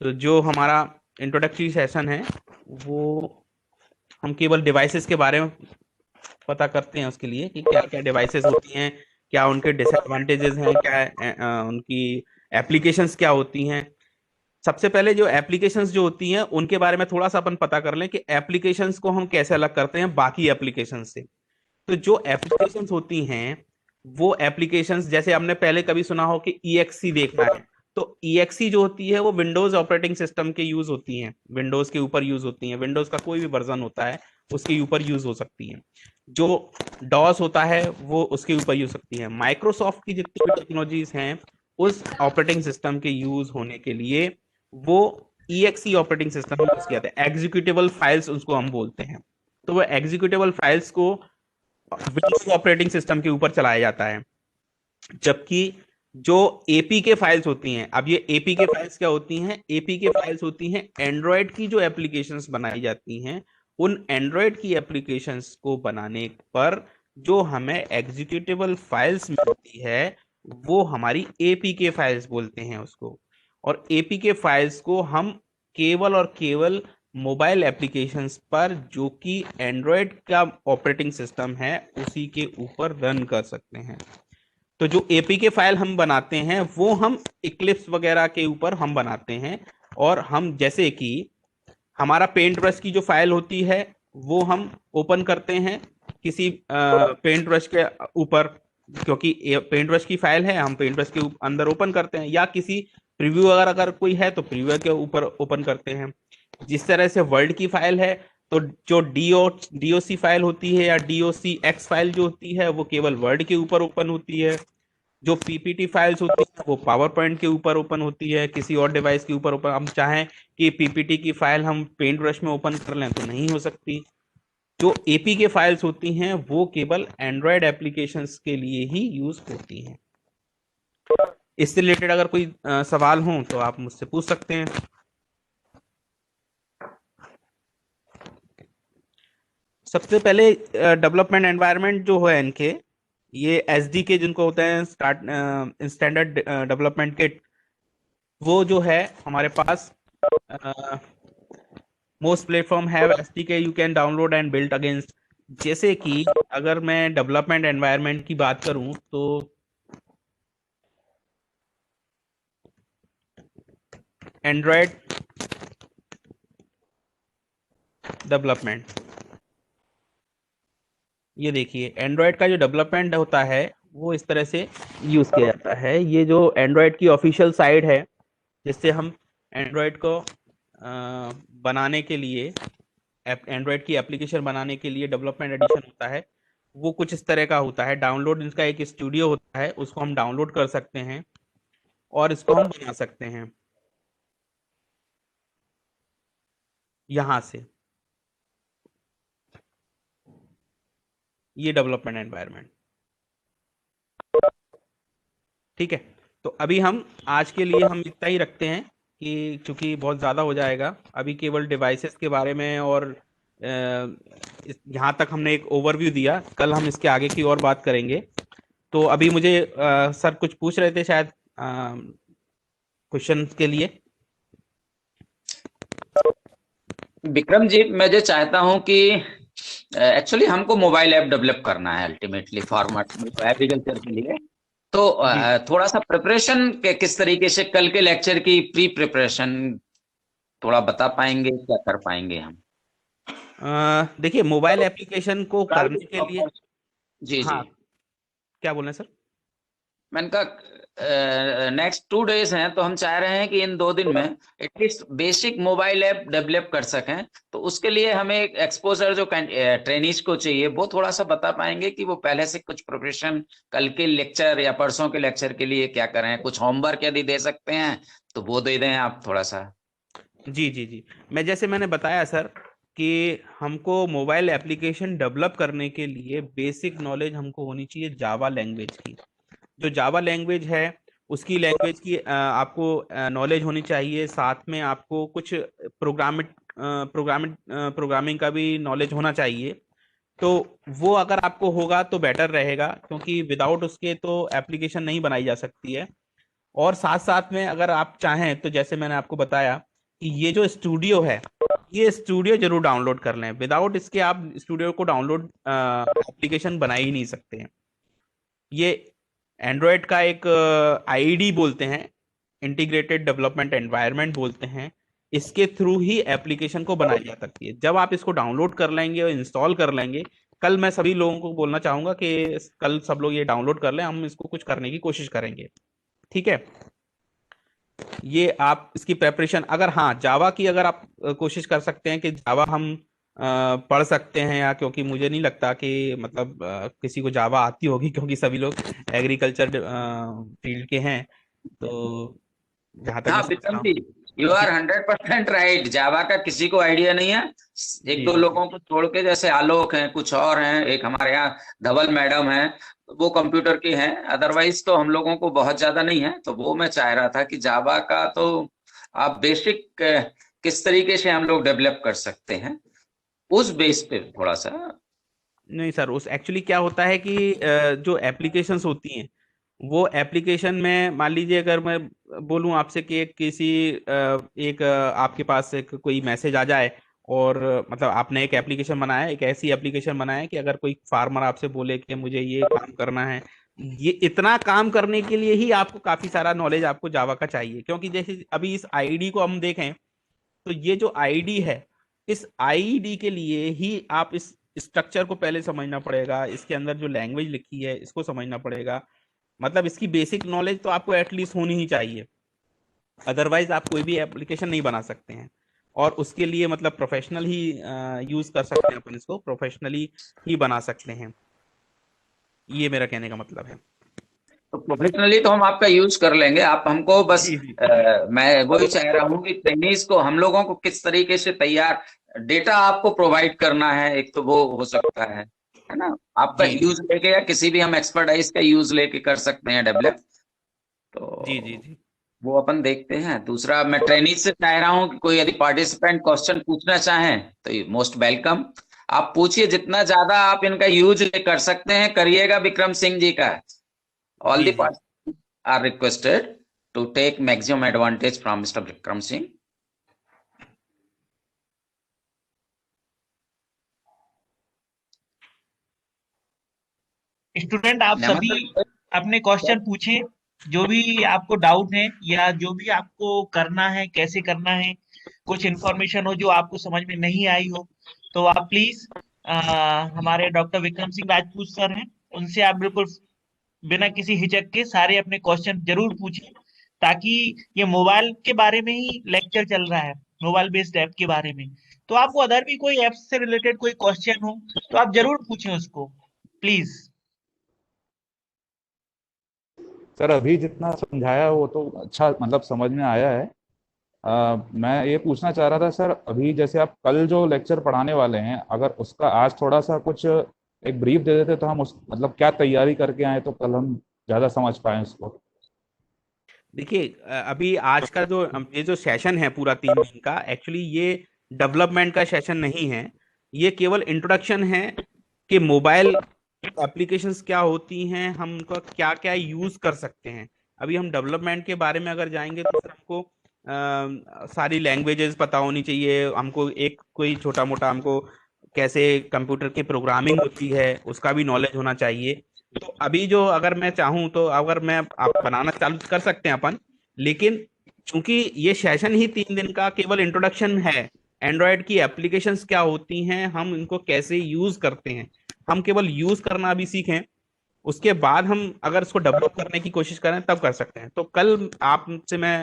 तो जो हमारा इंट्रोडक्टरी सेशन है वो हम केवल डिवाइसेस के बारे में पता करते हैं, उसके लिए कि क्या क्या डिवाइसेस होती हैं, क्या उनके डिसएडवांटेजेस हैं, क्या उनकी एप्लीकेशंस क्या होती हैं। सबसे पहले जो एप्लीकेशंस जो होती हैं उनके बारे में थोड़ा सा अपन पता कर लें कि एप्लीकेशंस को हम कैसे अलग करते हैं बाकी एप्लीकेशंस से। तो जो एप्लीकेशंस होती हैं वो एप्लीकेशंस, जैसे हमने पहले कभी सुना हो कि EXE देखना है, तो EXE जो होती है वो विंडोज ऑपरेटिंग सिस्टम के यूज होती हैं, विंडोज के ऊपर यूज होती हैं, विंडोज का कोई भी वर्जन होता है उसके ऊपर यूज हो सकती हैं। जो डॉस होता है वो उसके ऊपर यूज सकती है। माइक्रोसॉफ्ट की जितनी भी टेक्नोलॉजीज हैं उस ऑपरेटिंग सिस्टम के यूज होने के लिए वो EXE ऑपरेटिंग सिस्टम यूज किया था। एग्जीक्यूटेबल फाइल्स उसको हम बोलते हैं। तो वो एग्जीक्यूटेबल फाइल्स को विंडोज ऑपरेटिंग सिस्टम के ऊपर चलाया जाता है, जबकि जो APK फाइल्स होती हैं, अब ये APK फाइल्स क्या होती हैं? APK फाइल्स होती हैं एंड्रॉयड की जो एप्लीकेशंस बनाई जाती हैं, उन एंड्रॉयड की एप्लीकेशंस को बनाने पर जो हमें एग्जीक्यूटेबल फाइल्स मिलती है वो हमारी APK फाइल्स बोलते हैं उसको। और APK फाइल्स को हम केवल और केवल मोबाइल एप्लीकेशंस पर, जो कि एंड्रॉयड का ऑपरेटिंग सिस्टम है, उसी के ऊपर रन कर सकते हैं। तो जो APK फाइल हम बनाते हैं वो हम इक्लिप्स वगैरह के ऊपर हम बनाते हैं। और हम, जैसे कि हमारा पेंट ब्रश की जो फाइल होती है वो हम ओपन करते हैं किसी पेंट ब्रश के ऊपर, क्योंकि पेंट ब्रश की फाइल है, हम पेंट ब्रश के अंदर ओपन करते हैं, या किसी प्रीव्यू अगर कोई है तो प्रीव्यू के ऊपर ओपन करते हैं। जिस तरह से वर्ड की फाइल है, तो जो DOC फाइल होती है या DOCX फाइल जो होती है वो केवल वर्ड के ऊपर ओपन होती है। जो PPT फाइल्स होती है वो पावर पॉइंट के ऊपर ओपन होती है, किसी और डिवाइस के ऊपर ओपन। हम चाहें कि PPT की फाइल हम पेंट ब्रश में ओपन कर लें तो नहीं हो सकती। जो APK फाइल्स होती हैं वो केवल एंड्रॉयड एप्लीकेशंस के लिए ही यूज होती हैं। इससे रिलेटेड अगर कोई सवाल हो तो आप मुझसे पूछ सकते हैं। सबसे पहले डेवलपमेंट एनवायरनमेंट जो है इनके, ये SDK जिनको होते हैं, स्टैंडर्ड डेवलपमेंट किट, वो जो है हमारे पास most platform have SDK you can download and build against. जैसे कि अगर मैं डेवलपमेंट एनवायरनमेंट की बात करूं तो एंड्रॉयड डेवलपमेंट, ये देखिए एंड्रॉयड का जो डेवलपमेंट होता है वो इस तरह से यूज किया जाता है। ये जो एंड्रॉयड की ऑफिशियल साइट है जिससे हम एंड्रॉयड को बनाने के लिए, एंड्रॉयड की एप्लीकेशन बनाने के लिए डेवलपमेंट एडिशन होता है, वो कुछ इस तरह का होता है। डाउनलोड इसका एक स्टूडियो होता है, उसको हम डाउनलोड कर सकते हैं और इसको हम बना सकते हैं यहां से। ये डेवलपमेंट एनवायरनमेंट, ठीक है। तो अभी हम आज के लिए हम इतना ही रखते हैं कि चूंकि बहुत ज़्यादा हो जाएगा, अभी केवल डिवाइसेस के बारे में और यहाँ तक हमने एक ओवरव्यू दिया, कल हम इसके आगे की और बात करेंगे। तो अभी मुझे सर कुछ पूछ रहे थे शायद क्वेश्चन के लिए। विक्रम जी, मैं जो चाहता हूं कि एक्चुअली हमको मोबाइल ऐप डेवलप करना है अल्टीमेटली फॉर्मेट एग्रीकल्चर के लिए। तो थोड़ा सा प्रिपरेशन किस तरीके से, कल के लेक्चर की प्री प्रिपरेशन थोड़ा बता पाएंगे, क्या कर पाएंगे हम? देखिए, मोबाइल एप्लीकेशन को करने के लिए जी हाँ, जी, क्या बोल रहे हैं सर? मैंने कहा नेक्स्ट 2 डेज हैं, तो हम चाह रहे हैं कि इन 2 दिन में at least basic mobile app develop कर सकें। तो उसके लिए हमें एक एक्सपोजर जो ट्रेनीज को चाहिए, वो थोड़ा सा बता पाएंगे कि वो पहले से कुछ प्रिपरेशन कल के लेक्चर या परसों के लेक्चर के लिए क्या करें, कुछ होमवर्क यदि दे सकते हैं तो वो दे दें आप थोड़ा सा। जी जी जी, मैंने बताया सर कि हमको मोबाइल एप्लीकेशन डेवलप करने के लिए बेसिक नॉलेज हमको होनी चाहिए जावा लैंग्वेज की। जो जावा लैंग्वेज है उसकी लैंग्वेज की आपको नॉलेज होनी चाहिए। साथ में आपको कुछ प्रोग्रामिंग का भी नॉलेज होना चाहिए। तो वो अगर आपको होगा तो बेटर रहेगा, क्योंकि विदाउट उसके तो एप्लीकेशन नहीं बनाई जा सकती है। और साथ साथ में अगर आप चाहें तो जैसे मैंने आपको बताया कि ये जो स्टूडियो है, ये स्टूडियो जरूर डाउनलोड कर लें। विदाउट इसके आप स्टूडियो को डाउनलोड एप्लीकेशन बना ही नहीं सकते हैं। ये एंड्रॉयड का एक आईडी बोलते हैं, इंटीग्रेटेड डेवलपमेंट एनवायरनमेंट बोलते हैं। इसके थ्रू ही एप्लीकेशन को बनाई जा सकती है। जब आप इसको डाउनलोड कर लेंगे और इंस्टॉल कर लेंगे, कल मैं सभी लोगों को बोलना चाहूंगा कि कल सब लोग ये डाउनलोड कर लें, हम इसको कुछ करने की कोशिश करेंगे, ठीक है। ये आप इसकी प्रेपरेशन, अगर हाँ जावा की अगर आप कोशिश कर सकते हैं कि जावा हम पढ़ सकते हैं, या क्योंकि मुझे नहीं लगता कि मतलब किसी को जावा आती होगी, क्योंकि सभी लोग एग्रीकल्चर फील्ड के हैं। तो जहां तक मैं हाँ समझता विक्रम हूँ, जी, यू आर 100% राइट। जावा का किसी को आइडिया नहीं है, एक जी दो जी लोगों को छोड़ के, जैसे आलोक हैं, कुछ और हैं, एक हमारे यहाँ धवल मैडम हैं, वो कंप्यूटर की हैं, अदरवाइज तो हम लोगों को बहुत ज्यादा नहीं है। तो वो मैं चाह रहा था कि जावा का तो आप बेसिक किस तरीके से हम लोग डेवलप कर सकते हैं, उस बेस पे थोड़ा सा। नहीं सर, उस एक्चुअली क्या होता है कि जो एप्लीकेशंस होती हैं, वो एप्लीकेशन में मान लीजिए अगर मैं बोलूं आपसे कि आपके पास एक कोई मैसेज आ जाए, और मतलब आपने एक एप्लीकेशन बनाया, एक ऐसी एप्लीकेशन बनाया कि अगर कोई फार्मर आपसे बोले कि मुझे ये काम करना है, ये इतना काम करने के लिए ही आपको काफी सारा नॉलेज आपको जावा का चाहिए। क्योंकि जैसे अभी इस आईडी को हम देखें, तो ये जो आईडी है, इस आईडी के लिए ही आप इस स्ट्रक्चर को पहले समझना पड़ेगा, इसके अंदर जो लैंग्वेज लिखी है इसको समझना पड़ेगा। मतलब इसकी बेसिक नॉलेज तो आपको एटलीस्ट होनी ही चाहिए, अदरवाइज आप कोई भी एप्लीकेशन नहीं बना सकते हैं। और उसके लिए मतलब प्रोफेशनल ही यूज कर सकते हैं, अपन इसको प्रोफेशनली ही बना सकते हैं। ये मेरा कहने का मतलब है। तो प्रोफेशनली तो हम आपका यूज कर लेंगे, आप हमको बस जी जी मैं वही चाह रहा हूँ कि ट्रेनीज को हम लोगों को किस तरीके से तैयार डेटा आपको प्रोवाइड करना है, एक तो वो हो सकता है ना, आपका जी यूज लेके, या किसी भी हम एक्सपर्टाइज का यूज लेके कर सकते हैं डेवलप। जी जी तो जी वो अपन देखते हैं। दूसरा, मैं ट्रेनीज से चाह रहा हूँ कि कोई यदि पार्टिसिपेंट क्वेश्चन पूछना चाहें तो मोस्ट वेलकम, आप पूछिए, जितना ज्यादा आप इनका यूज कर सकते हैं करिएगा। विक्रम सिंह जी का, all जी the जी participants are requested to take maximum advantage from Mr. Vikram Singh. Student आप सभी नमस्ते। अपने क्वेश्चन पूछें, जो भी आपको डाउट है या जो भी आपको करना है, कैसे करना है, कुछ इन्फॉर्मेशन हो जो आपको समझ में नहीं आई हो, तो आप प्लीज हमारे डॉक्टर विक्रम सिंह राजपूत सर हैं, उनसे आप बिल्कुल बिना किसी हिचक के सारे अपने क्वेश्चन जरूर पूछें, ताकि ये मोबाइल के बारे में ही लेक्चर चल रहा है, मोबाइल बेस्ड ऐप के बारे में। तो आपको अदर भी कोई ऐप से रिलेटेड कोई क्वेश्चन हो तो आप जरूर पूछें उसको, प्लीज। सर अभी जितना समझाया वो तो अच्छा मतलब समझ में आया है। मैं ये पूछना चाह रहा था सर, अभी जैसे आप कल जो लेक्चर पढ़ाने वाले हैं, अगर उसका आज थोड़ा सा कुछ एक ब्रीफ दे देते तो हम उस मतलब क्या तैयारी करके आए तो कल हम ज्यादा समझ पाए उसको। देखिए अभी आज का जो ये जो सेशन है पूरा 3 दिन का, एक्चुअली ये डेवलपमेंट का सेशन नहीं है। ये केवल इंट्रोडक्शन है कि मोबाइल एप्लीकेशंस क्या होती हैं, हम उनका क्या क्या यूज कर सकते हैं। अभी हम डेवलपमेंट के बारे में अगर जाएंगे तो फिर हमको सारी लैंग्वेजेस पता होनी चाहिए, हमको एक कोई छोटा मोटा हमको कैसे कंप्यूटर की प्रोग्रामिंग होती है उसका भी नॉलेज होना चाहिए। तो अभी जो अगर मैं चाहूँ तो अगर मैं आप बनाना चालू कर सकते हैं अपन, लेकिन चूंकि ये सेशन ही 3 दिन का केवल इंट्रोडक्शन है, एंड्रॉयड की एप्लीकेशंस क्या होती हैं, हम इनको कैसे यूज करते हैं, हम केवल यूज करना अभी सीखें। उसके बाद हम अगर इसको डेवलप करने की कोशिश करें तब कर सकते हैं। तो कल आपसे मैं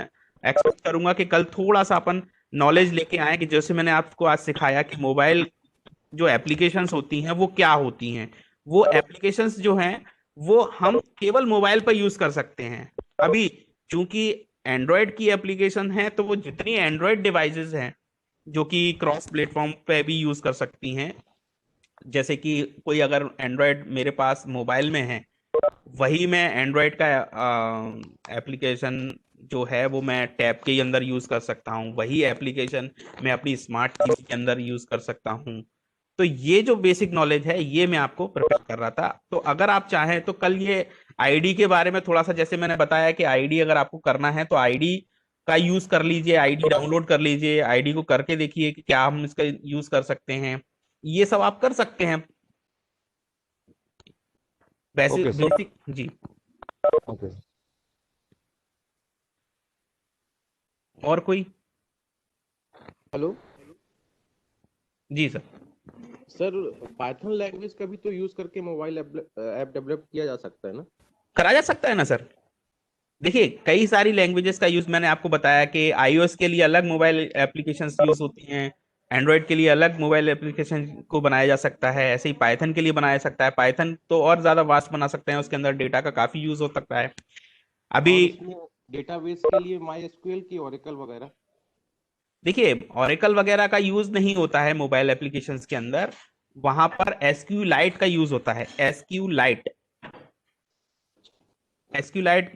एक्सपेक्ट करूंगा कि कल थोड़ा सा अपन नॉलेज लेके आए कि जैसे मैंने आपको आज सिखाया कि मोबाइल जो एप्लीकेशंस होती हैं वो क्या होती हैं। वो एप्लीकेशंस जो हैं वो हम केवल मोबाइल पर यूज कर सकते हैं। अभी चूंकि एंड्रॉयड की एप्लीकेशन है तो वो जितनी एंड्रॉयड डिवाइसेस हैं जो कि क्रॉस प्लेटफॉर्म पे भी यूज कर सकती हैं, जैसे कि कोई अगर एंड्रॉयड मेरे पास मोबाइल में है, वही मैं एंड्रॉयड का एप्लीकेशन जो है वो मैं टैब के अंदर यूज कर सकता हूँ, वही एप्लीकेशन मैं अपनी स्मार्ट टीवी के अंदर यूज कर सकता हूँ। तो ये जो बेसिक नॉलेज है ये मैं आपको प्रिपेयर कर रहा था। तो अगर आप चाहें तो कल ये आईडी के बारे में थोड़ा सा, जैसे मैंने बताया कि आईडी अगर आपको करना है तो आईडी का यूज कर लीजिए, आईडी डाउनलोड कर लीजिए, आईडी को करके देखिए कि क्या हम इसका यूज कर सकते हैं। ये सब आप कर सकते हैं वैसे ओके सर। बेसिक जी। ओके। और कोई? हेलो जी सर। सर, पाइथन लैंग्वेज का भी तो यूज करके मोबाइल ऐप डेवलप किया जा सकता है ना? करा जा सकता है ना सर। देखिए कई सारी लैंग्वेजेस का यूज मैंने आपको बताया कि आईओएस के लिए अलग मोबाइल एप्लीकेशंस यूज होती हैं, एंड्रॉयड के लिए अलग मोबाइल एप्लीकेशन को बनाया जा सकता है, ऐसे ही पाइथन के लिए बनाया जा सकता है। पाइथन तो और ज्यादा वास्ट बना सकते हैं, उसके अंदर डेटा का काफी यूज हो सकता है। अभी और उसमें डेटाबेस के लिए माई एसक्यूएल की ओरेकल वगैरह? देखिए ओरेकल वगैरह का यूज नहीं होता है मोबाइल एप्लीकेशंस के अंदर, वहां पर एसक्यूलाइट का यूज होता है। एसक्यूलाइट एसक्यूलाइट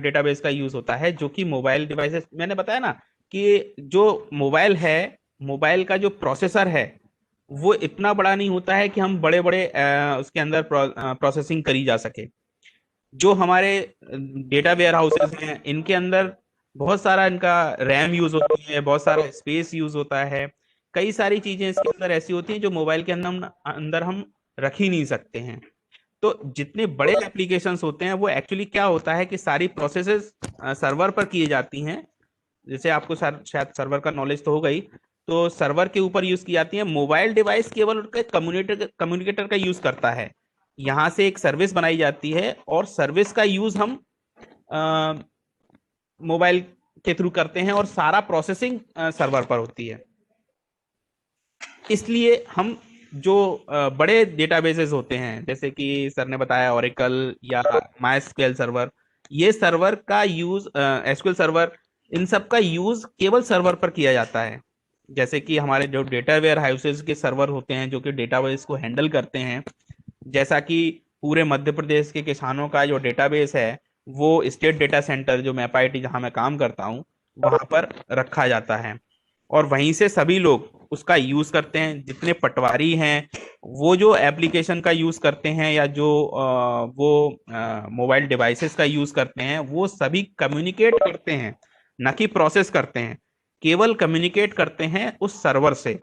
डेटाबेस का यूज होता है, जो कि मोबाइल डिवाइसेस, मैंने बताया ना कि जो मोबाइल है, मोबाइल का जो प्रोसेसर है वो इतना बड़ा नहीं होता है कि हम बड़े बड़े उसके अंदर प्रोसेसिंग करी जा सके। जो हमारे डेटा वेयर हाउसेस हैं इनके अंदर बहुत सारा इनका रैम यूज होती है, बहुत सारा स्पेस यूज होता है, कई सारी चीजें इसके अंदर ऐसी होती हैं जो मोबाइल के अंदर हम रख ही नहीं सकते हैं। तो जितने बड़े एप्लीकेशंस होते हैं वो एक्चुअली क्या होता है कि सारी प्रोसेसेस सर्वर पर किए जाती हैं। जैसे आपको शायद सर्वर का नॉलेज तो होगा ही, तो सर्वर के ऊपर यूज की जाती है। मोबाइल डिवाइस केवल उनके कम्युनिकेटर का यूज करता है। यहाँ से एक सर्विस बनाई जाती है और सर्विस का यूज हम मोबाइल के थ्रू करते हैं और सारा प्रोसेसिंग सर्वर पर होती है। इसलिए हम जो बड़े डेटाबेसेस होते हैं, जैसे कि सर ने बताया ओरेकल या माइस्क्यूएल सर्वर, ये सर्वर का यूज, एसक्यूएल सर्वर, इन सब का यूज केवल सर्वर पर किया जाता है। जैसे कि हमारे जो डेटा वेयर हाउसेस के सर्वर होते हैं जो कि डेटाबेस को हैंडल करते हैं, जैसा कि पूरे मध्य प्रदेश के किसानों का जो डेटाबेस है वो स्टेट डेटा सेंटर जो मैपआईटी जहां मैं काम करता हूं वहां पर रखा जाता है और वहीं से सभी लोग उसका यूज करते हैं। जितने पटवारी हैं वो जो एप्लीकेशन का यूज करते हैं या जो वो मोबाइल डिवाइसेस का यूज करते हैं, वो सभी कम्युनिकेट करते हैं, न कि प्रोसेस करते हैं, केवल कम्युनिकेट करते हैं उस सर्वर से।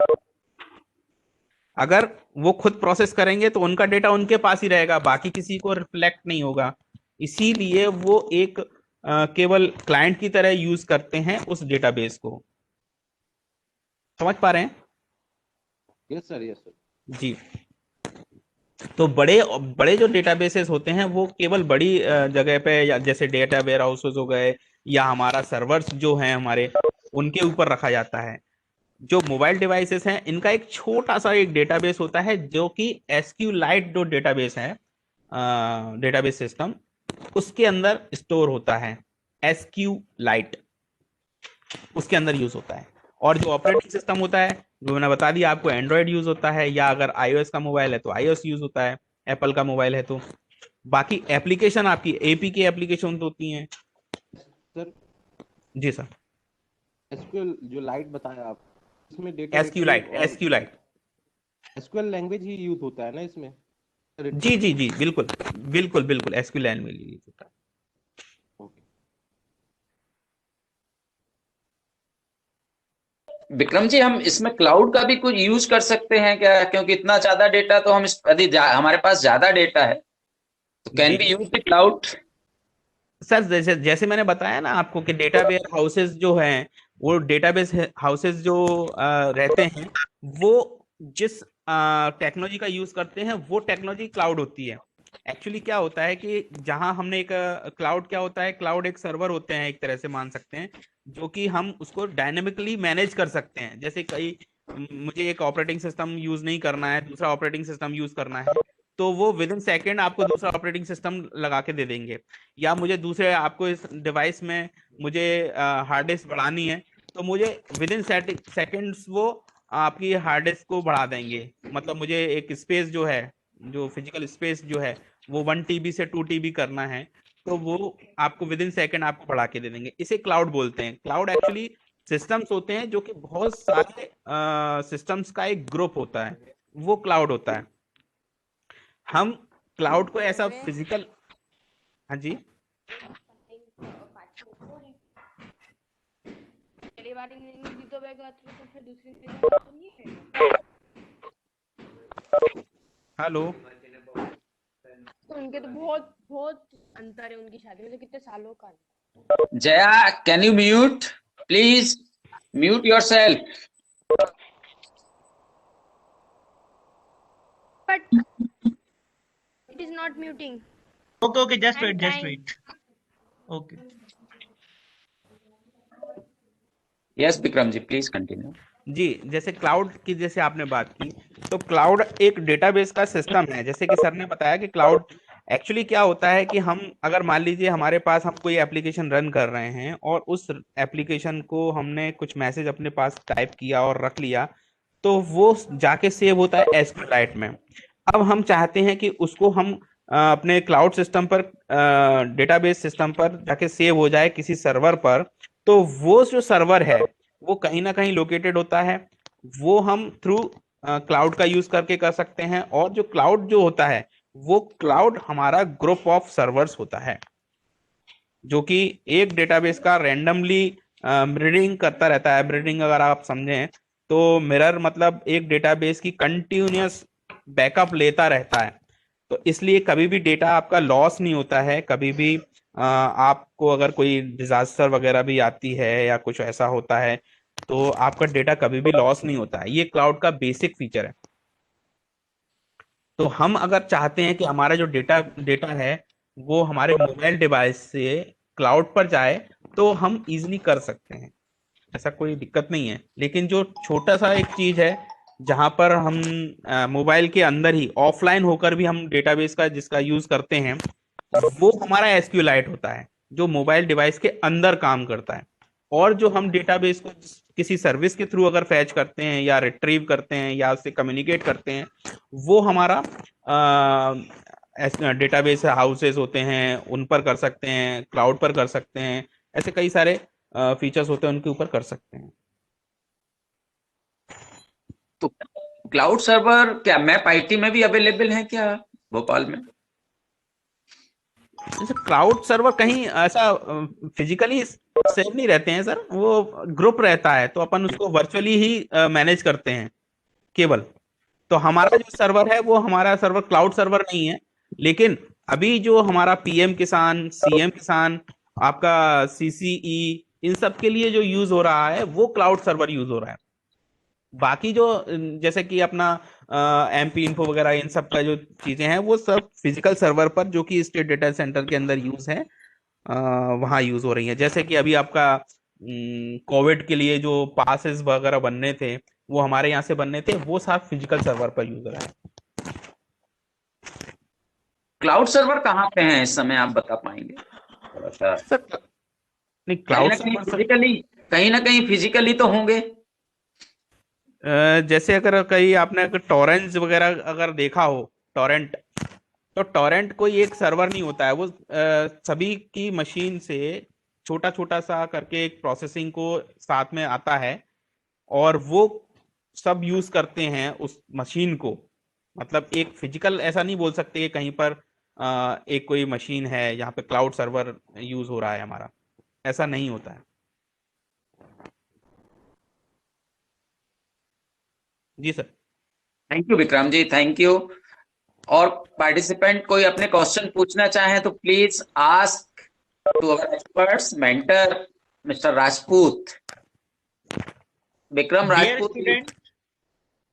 अगर वो खुद प्रोसेस करेंगे तो उनका डेटा उनके पास ही रहेगा, बाकी किसी को रिफ्लेक्ट नहीं होगा। इसीलिए वो एक केवल क्लाइंट की तरह यूज करते हैं उस डेटाबेस को। समझ पा रहे हैं? यस सर, यस सर जी। तो बड़े बड़े जो डेटाबेसेस होते हैं वो केवल बड़ी जगह पे, या जैसे डेटा वेयर हाउसेस हो गए या हमारा सर्वर्स जो हैं हमारे, उनके ऊपर रखा जाता है। जो मोबाइल डिवाइसेस हैं, इनका एक छोटा सा एक डेटाबेस होता है जो कि SQLite जो डेटाबेस है, डेटाबेस सिस्टम, उसके अंदर स्टोर होता है। SQLite उसके अंदर यूज होता है। और जो ऑपरेटिंग सिस्टम होता है, जो मैंने बता दिया आपको, एंड्रॉयड यूज होता है, या अगर iOS का मोबाइल है तो iOS यूज होता है, एप्पल का मोबाइल है तो। बाकी एप्लीकेशन आपकी APK एप्लीकेशन होती हैं। सर जी सर। एसक्यूएल जो लाइट बताया आप, इसमें डेटा SQLite एसक्यूएल लैंग्वेज ही यूज होता है ना इसमें? जी जी जी, बिल्कुल बिल्कुल बिल्कुल, SQL में यूज होता है। ओके। विक्रम जी, हम इसमें क्लाउड का भी कुछ यूज कर सकते हैं क्या? क्योंकि इतना ज्यादा डेटा तो हम यदि हमारे पास ज्यादा डेटा है तो can be use the cloud? Sir जैसे जैसे मैंने बताया ना आपको कि डेटाबेस हाउसेस जो हैं, वो डेटाबेस हाउसेस जो रहते हैं, वो जिस टेक्नोलॉजी का यूज करते हैं, वो टेक्नोलॉजी क्लाउड होती है। एक्चुअली क्या होता है कि जहां हमने एक क्लाउड, क्या होता है, क्लाउड एक सर्वर होते हैं, एक तरह से मान सकते हैं, जो कि हम उसको डायनेमिकली मैनेज कर सकते हैं। जैसे कई, मुझे एक ऑपरेटिंग सिस्टम यूज नहीं करना है, दूसरा ऑपरेटिंग सिस्टम यूज करना है, तो वो विद इन सेकेंड आपको दूसरा ऑपरेटिंग सिस्टम लगा के दे देंगे। या मुझे दूसरे, आपको इस डिवाइस में मुझे हार्ड डिस्क बढ़ानी है, तो मुझे विद इन सेकेंड्स वो आपकी हार्ड डिस्क को बढ़ा देंगे। मतलब मुझे एक स्पेस जो है, जो फिजिकल स्पेस जो है, वो 1 TB से 2 TB करना है, तो वो आपको विद इन सेकेंड आपको बढ़ा के दे देंगे। इसे क्लाउड बोलते हैं। क्लाउड एक्चुअली सिस्टम्स होते हैं जो कि बहुत सारे सिस्टम्स का एक ग्रुप होता है, वो क्लाउड होता है। हम क्लाउड को ऐसा फिजिकल, हाँ जी, हेलो, उनके तो बहुत बहुत अंतर है उनकी शादी में, तो कितने सालों का। Jaya, can you mute please? Mute yourself. But it is not muting. Okay, just I'm trying. wait. Okay. Yes Vikram ji, please continue. जी। जैसे क्लाउड की जैसे आपने बात की, तो क्लाउड एक डेटाबेस का सिस्टम है। जैसे कि सर ने बताया कि क्लाउड एक्चुअली क्या होता है कि हम, अगर मान लीजिए हमारे पास, हम कोई एप्लीकेशन रन कर रहे हैं और उस एप्लीकेशन को हमने कुछ मैसेज अपने पास टाइप किया और रख लिया, तो वो जाके सेव होता है SQLite में। अब हम चाहते हैं कि उसको हम अपने क्लाउड सिस्टम पर, डेटाबेस सिस्टम पर जाके सेव हो जाए किसी सर्वर पर। तो वो जो सर्वर है, वो कहीं ना कहीं लोकेटेड होता है, वो हम थ्रू क्लाउड का यूज करके कर सकते हैं। और जो क्लाउड जो होता है, वो क्लाउड हमारा ग्रुप ऑफ सर्वर्स होता है, जो कि एक डेटाबेस का रैंडमली मिररिंग करता रहता है। मिररिंग अगर आप समझें तो, मिरर मतलब एक डेटाबेस की कंटिन्यूअस बैकअप लेता रहता है। तो इसलिए कभी भी डेटा आपका लॉस नहीं होता है। कभी भी आपको अगर कोई डिजास्टर वगैरह भी आती है या कुछ ऐसा होता है, तो आपका डेटा कभी भी लॉस नहीं होता है। ये क्लाउड का बेसिक फीचर है। तो हम अगर चाहते हैं कि हमारा जो डेटा डेटा है वो हमारे मोबाइल डिवाइस से क्लाउड पर जाए, तो हम इजीली कर सकते हैं, ऐसा कोई दिक्कत नहीं है। लेकिन जो छोटा सा एक चीज है, जहां पर हम मोबाइल के अंदर ही ऑफलाइन होकर भी हम डेटाबेस का जिसका यूज करते हैं, वो हमारा SQLite होता है, जो मोबाइल डिवाइस के अंदर काम करता है। और जो हम डेटाबेस को किसी सर्विस के थ्रू अगर फैच करते हैं या रिट्रीव करते हैं या उससे कम्युनिकेट करते हैं, वो हमारा डेटाबेस हाउसेस होते हैं, उन पर कर सकते हैं, क्लाउड पर कर सकते हैं। ऐसे कई सारे फीचर्स होते हैं, उनके ऊपर कर सकते हैं। तो क्लाउड सर्वर क्या मैप IT में भी अवेलेबल है क्या, भोपाल में? जैसे क्लाउड सर्वर कहीं ऐसा फिजिकली सेव नहीं रहते हैं सर, वो ग्रुप रहता है, तो अपन उसको वर्चुअली ही मैनेज करते हैं केवल। तो हमारा जो सर्वर है, वो हमारा सर्वर क्लाउड सर्वर नहीं है। लेकिन अभी जो हमारा PM किसान, CM किसान, आपका CCE, इन सब के लिए जो यूज हो रहा है, वो क्लाउड सर्वर यूज हो रहा है। बाकी जो जैसे कि अपना MP इन्फो वगैरह, इन सब का जो चीजें हैं, वो सब फिजिकल सर्वर पर, जो कि स्टेट डेटा सेंटर के अंदर यूज है, वहाँ यूज हो रही हैं। जैसे कि अभी आपका कोविड के लिए जो पासेस वगैरह बनने थे वो हमारे यहाँ से बनने थे, वो सब फिजिकल सर्वर पर यूज हो रहा है। क्लाउड सर्वर कहाँ पे हैं इस समय, आप बता पाएंगे थोड़ा सा? सर नहीं, कहीं क्लाउड ना कहीं सर्वर सर फिजिकली, कहीं ना कहीं फिजिकली तो होंगे। जैसे अगर कहीं आपने अगर टॉरेंट्स वगैरह अगर देखा हो, टॉरेंट, तो टॉरेंट कोई एक सर्वर नहीं होता है, वो सभी की मशीन से छोटा छोटा सा करके एक प्रोसेसिंग को साथ में आता है, और वो सब यूज करते हैं उस मशीन को। मतलब एक फिजिकल ऐसा नहीं बोल सकते कि कहीं पर एक कोई मशीन है यहाँ पे क्लाउड सर्वर यूज हो रहा है हमारा, ऐसा नहीं होता है। जी sir. Thank you Vikram ji, thank you. और पार्टिसिपेंट कोई अपने क्वेश्चन पूछना चाहे तो please ask to our experts mentor mister Rajput, Vikram dear Rajput. Student,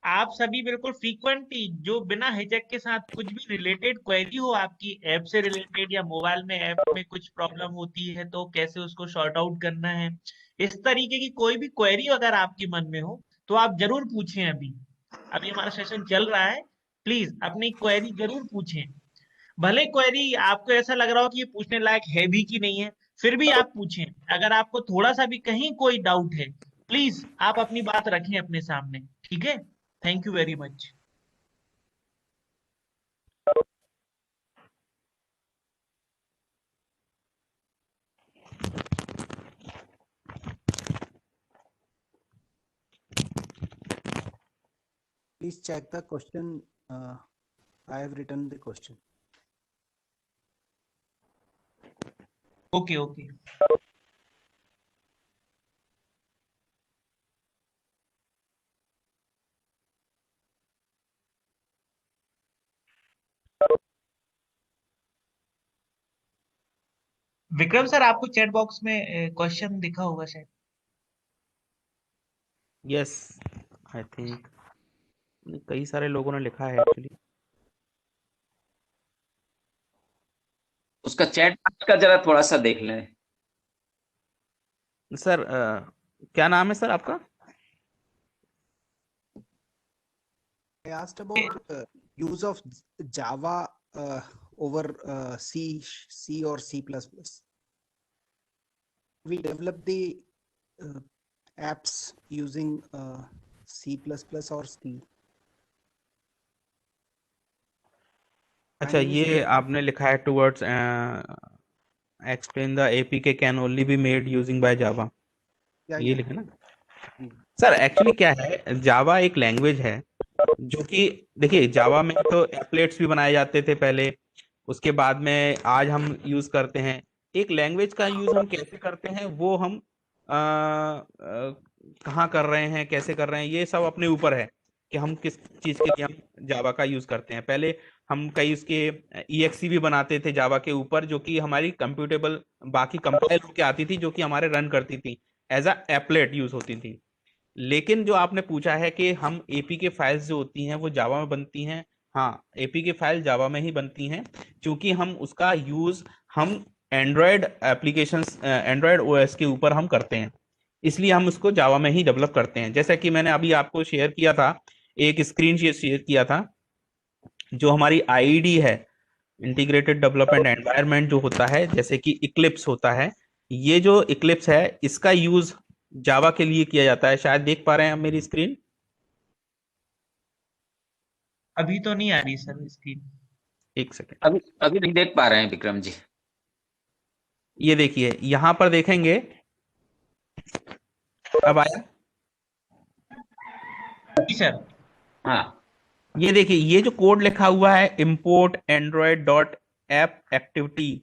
आप सभी बिल्कुल फ्रीक्वेंटली जो बिना हिचक के साथ कुछ भी रिलेटेड क्वेरी हो आपकी ऐप से रिलेटेड, या मोबाइल में ऐप में कुछ प्रॉब्लम होती है तो कैसे उसको सॉर्ट आउट करना है, इस तरीके की कोई भी क्वेरी अगर आपके मन में हो तो आप जरूर पूछें। अभी अभी हमारा सेशन चल रहा है, प्लीज अपनी क्वेरी जरूर पूछें। भले क्वेरी आपको ऐसा लग रहा हो कि ये पूछने लायक है भी कि नहीं है, फिर भी आप पूछें। अगर आपको थोड़ा सा भी कहीं कोई डाउट है, प्लीज आप अपनी बात रखें अपने सामने, ठीक है? Thank you very much. Please check the question. I have written the question. Okay okay. Vikram sir, आपको चैट बॉक्स में क्वेश्चन दिखा होगा शायद। यस, आई थिंक कई सारे लोगों ने लिखा है एक्चुअली। उसका चैट बॉक्स का जरा थोड़ा सा देख लें। सर क्या नाम है सर आपका? I asked about use of Java over C or C++. We develop the apps using C++ or C. अच्छा, ये आपने लिखा है towards explain the APK can only be made using by Java, ये लिखा ना सर? एक्चुअली क्या है, जावा एक लैंग्वेज है जो कि, देखिए जावा में तो एप्लेट्स भी बनाए जाते थे पहले, उसके बाद में आज हम यूज करते हैं। एक लैंग्वेज का यूज हम कैसे करते हैं वो हम कहाँ कर रहे हैं, कैसे कर रहे हैं, ये सब अपने ऊपर है कि हम किस चीज के लिए हम जावा का यूज करते हैं। पहले हम कई उसके EXE भी बनाते थे जावा के ऊपर, जो कि हमारी कंप्यूटेबल बाकी कंपाइल होके आती थी, जो कि हमारे रन करती थी, एज अ एप्लेट यूज होती थी। लेकिन जो आपने पूछा है कि हम एपीके फाइल्स जो होती हैं वो जावा में बनती हैं, हाँ एपीके फाइल जावा में ही बनती हैं, क्योंकि हम उसका यूज हम एंड्रॉयड एप्लीकेशंस, एंड्रॉयड ओएस के ऊपर हम करते हैं, इसलिए हम उसको जावा में ही डेवलप करते हैं। जैसा कि मैंने अभी आपको शेयर किया था, एक स्क्रीन शेयर किया था, जो हमारी आईडी है, इंटीग्रेटेड डेवलपमेंट एनवायरनमेंट जो होता है, जैसे कि इक्लिप्स होता है, ये जो इक्लिप्स है इसका यूज जावा के लिए किया जाता है। शायद देख पा रहे हैं आप मेरी स्क्रीन? अभी तो नहीं आ रही सर स्क्रीन। एक सेकेंड, अभी अभी नहीं देख पा रहे हैं विक्रम जी। ये देखिए यहां पर देखेंगे, अब आया? जी सर। हाँ, ये देखिए ये जो कोड लिखा हुआ है, import android dot app activity,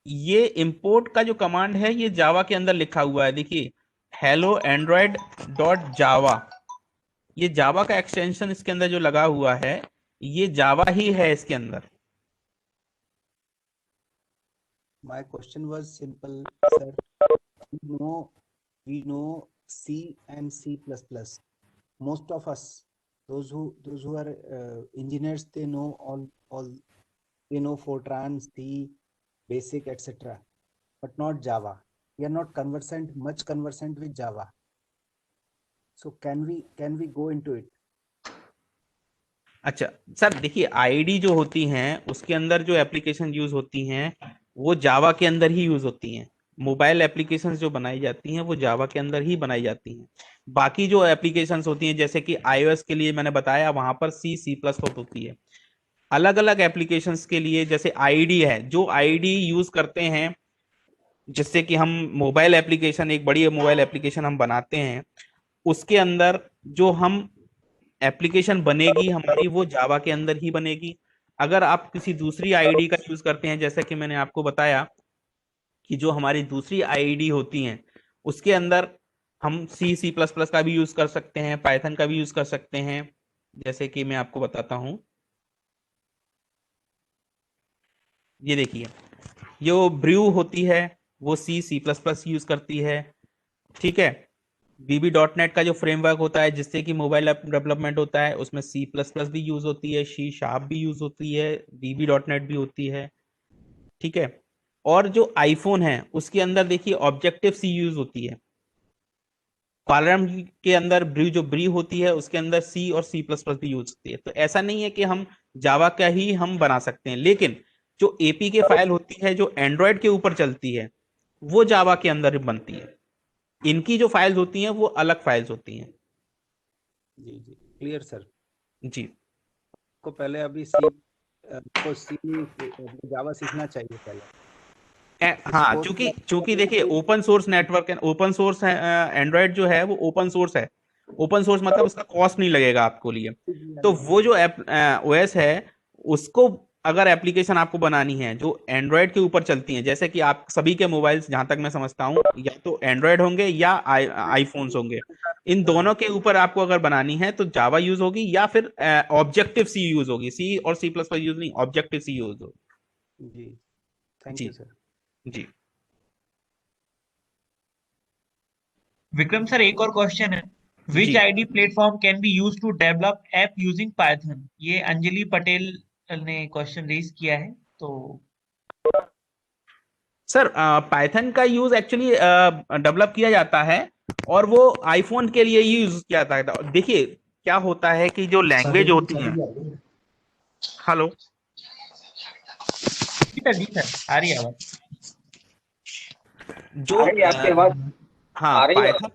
ये इंपोर्ट का जो कमांड है ये जावा के अंदर लिखा हुआ है। देखिए हेलो एंड्रॉयड डॉट जावा, ये जावा का एक्सटेंशन इसके अंदर जो लगा हुआ है ये जावा ही है इसके अंदर। My question was simple, sir. We know C and C++. Most of us, those who are engineers, they know all they know Fortran, C, Basic, etc. but not Java. We are not much conversant with Java. So can we go into it? अच्छा sir, देखिए ID जो होती हैं उसके अंदर जो application use होती हैं वो जावा के अंदर ही यूज होती हैं। मोबाइल एप्लीकेशंस जो बनाई जाती हैं वो जावा के अंदर ही बनाई जाती हैं। बाकी जो एप्लीकेशंस होती हैं जैसे कि आईओएस के लिए मैंने बताया वहां पर C++ होती है। अलग अलग एप्लीकेशंस के लिए जैसे आईडी है, जो आईडी यूज करते हैं जिससे कि हम मोबाइल एप्लीकेशन, एक बड़ी मोबाइल एप्लीकेशन हम बनाते हैं, उसके अंदर जो हम एप्लीकेशन बनेगी हमारी वो जावा के अंदर ही बनेगी। अगर आप किसी दूसरी आईडी का यूज करते हैं, जैसे कि मैंने आपको बताया कि जो हमारी दूसरी आईडी होती हैं उसके अंदर हम C++ का भी यूज कर सकते हैं, पाइथन का भी यूज कर सकते हैं। जैसे कि मैं आपको बताता हूं, ये देखिए जो ब्रू होती है वो C++ यूज करती है, ठीक है। VB.NET का जो फ्रेमवर्क होता है जिससे कि मोबाइल ऐप डेवलपमेंट होता है उसमें C++ भी यूज होती है, C# भी यूज होती है, VB.NET भी होती है, ठीक है। और जो आईफोन है उसके अंदर देखिए ऑब्जेक्टिव सी यूज होती है। पार्लम के अंदर ब्री होती है उसके अंदर C और C++ भी यूज होती है। तो ऐसा नहीं है कि हम जावा का ही हम बना सकते हैं, लेकिन जो APK फाइल होती है जो एंड्रॉयड के ऊपर चलती है वो जावा के अंदर बनती है। इनकी जो फाइल्स होती हैं वो अलग फाइल्स होती हैं। जी जी, क्लियर सर। जी, को पहले अभी जावा सीखना चाहिए पहले। हाँ, चूंकि देखिए ओपन सोर्स नेटवर्क है, ओपन सोर्स है, एंड्रॉयड जो है वो ओपन सोर्स है। ओपन सोर्स मतलब उसका कॉस्ट नहीं लगेगा आपको लिए। तो वो जो OS है उसको अगर एप्लीकेशन आपको बनानी है जो एंड्रॉयड के ऊपर चलती है, जैसे कि आप सभी के मोबाइल्स जहां तक मैं समझता हूं या तो एंड्रॉयड होंगे या आईफोन्स होंगे, इन दोनों के ऊपर आपको अगर बनानी है तो जावा यूज होगी या फिर ऑब्जेक्टिव सी यूज होगी। C और C++ यूज नहीं, ऑब्जेक्टिव सी यूज होगी। जी, थैंक जी यू सर। जी। विक्रम सर, एक और क्वेश्चन है, विच जी ID platform can be use to develop app using Python? ये अंजलि पटेल ने क्वेश्चन रेज किया है। तो सर, पाइथन का यूज एक्चुअली डेवलप किया जाता है और वो आईफोन के लिए ही यूज किया जाता है। देखिए क्या होता है कि जो लैंग्वेज होती है, हेलो जी सर, आ रही है आवाज। जो आ रही है आपकी आवाज? हाँ आ रही है? पाइथन,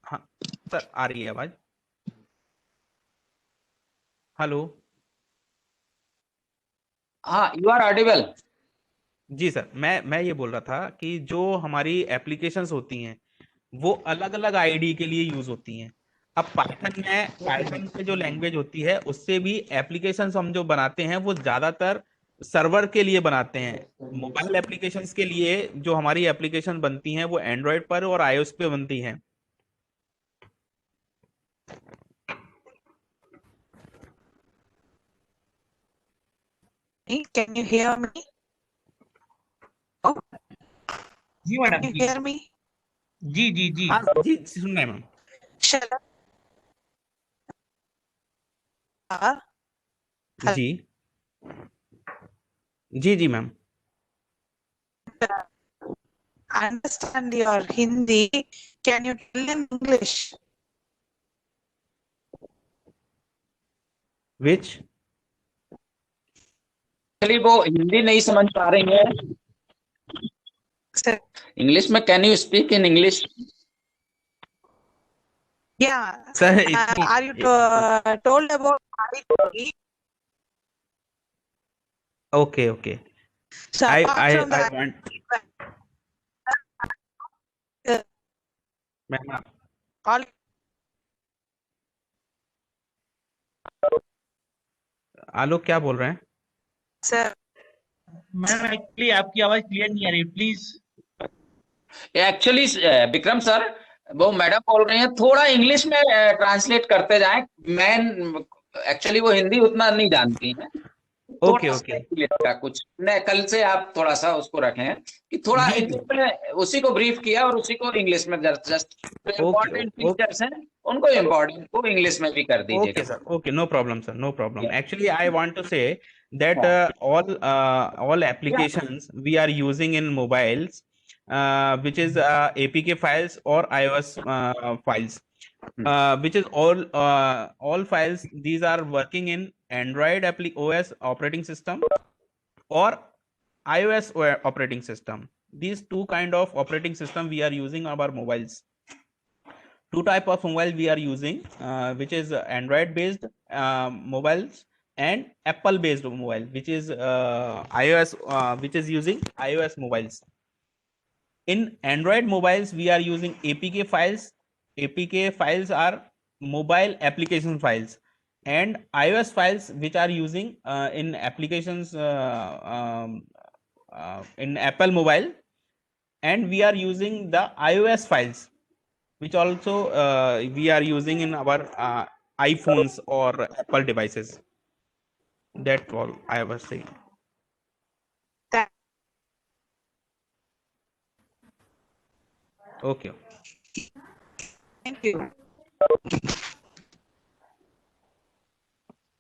हाँ सर आ रही है आवाज। हेलो, हाँ, यू आर ऑडिबल। जी सर, मैं ये बोल रहा था कि जो हमारी एप्लीकेशंस होती हैं वो अलग अलग आईडी के लिए यूज होती हैं। अब पाइथन में जो लैंग्वेज होती है उससे भी एप्लीकेशंस हम जो बनाते हैं वो ज्यादातर सर्वर के लिए बनाते हैं। मोबाइल एप्लीकेशंस के लिए जो हमारी एप्लीकेशन बनती हैं वो एंड्रॉयड पर और iOS पे बनती हैं। Can you hear me? Oh, जी madam, can you hear me? जी जी जी। हाँ जी, सुन रहे हैं मैम। Shall I? जी जी जी ma'am. Understand your Hindi. Can you tell in English? Which? Actually वो हिंदी नहीं समझ पा रही है, Sir, इंग्लिश में। Can you speak in English? yeah. Sir Are you told about Hari? Okay okay, So I apart I from I that, want ma'am all आलोक क्या बोल रहे हैं? sir. मैम एक्चुअली आपकी आवाज क्लियर नहीं आ रही, प्लीज। एक्चुअली विक्रम सर, वो madam बोल रही हैं थोड़ा इंग्लिश में ट्रांसलेट करते जाएं। मैं एक्चुअली वो हिंदी उतना नहीं जानती हैं। ओके थोड़ा ओके सा कुछ न, कल से आप थोड़ा सा उसको रखें कि थोड़ा जी जी। मैंने उसी को ब्रीफ किया और उसी को इंग्लिश में जस्ट इम्पोर्टेंट ओके फीचर्स हैं उनको इम्पोर्टेंट को इंग्लिश में भी कर दीजिएगा। Okay sir, okay, no problem sir, no problem. Actually I want to say that all applications we are using in mobiles which is APK files or iOS files, which is all files. These are working in Android OS operating system or iOS operating system. These two kind of operating system we are using on our mobiles. Two type of mobile we are using, which is Android based mobiles and Apple based mobile, which is iOS, which is using iOS mobiles. In Android mobiles, we are using APK files. APK files are mobile application files, and iOS files which are using in applications in Apple mobile, and we are using the iOS files which also we are using in our iPhones or Apple devices. That's all I was saying. Okay. Thank you.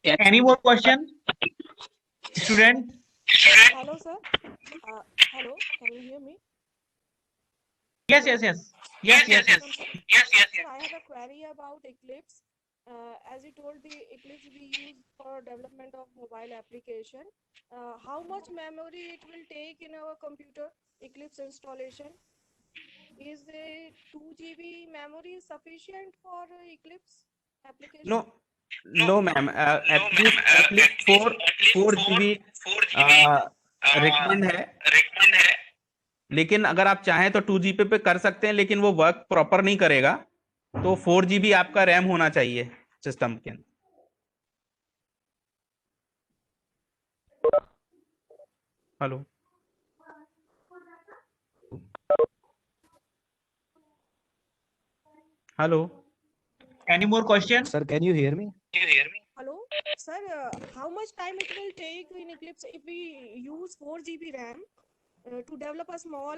Any more question, student? Hello, sir. Hello, can you hear me? Yes. Sir, I have a query about Eclipse. As you told, the Eclipse we use for development of mobile application. How much memory it will take in our computer, Eclipse installation? Is the 2 GB memory sufficient for Eclipse application? No, ma'am. At least 4 GB recommend है, लेकिन अगर आप चाहें तो 2 GB पे कर सकते हैं, लेकिन वो वर्क प्रॉपर नहीं करेगा। तो 4 GB आपका रैम होना चाहिए सिस्टम के अंदर। Hello hello, Any more question? Sir, can you hear me? Hello, sir. How much time it will take in Eclipse if we use 4 GB RAM to develop a small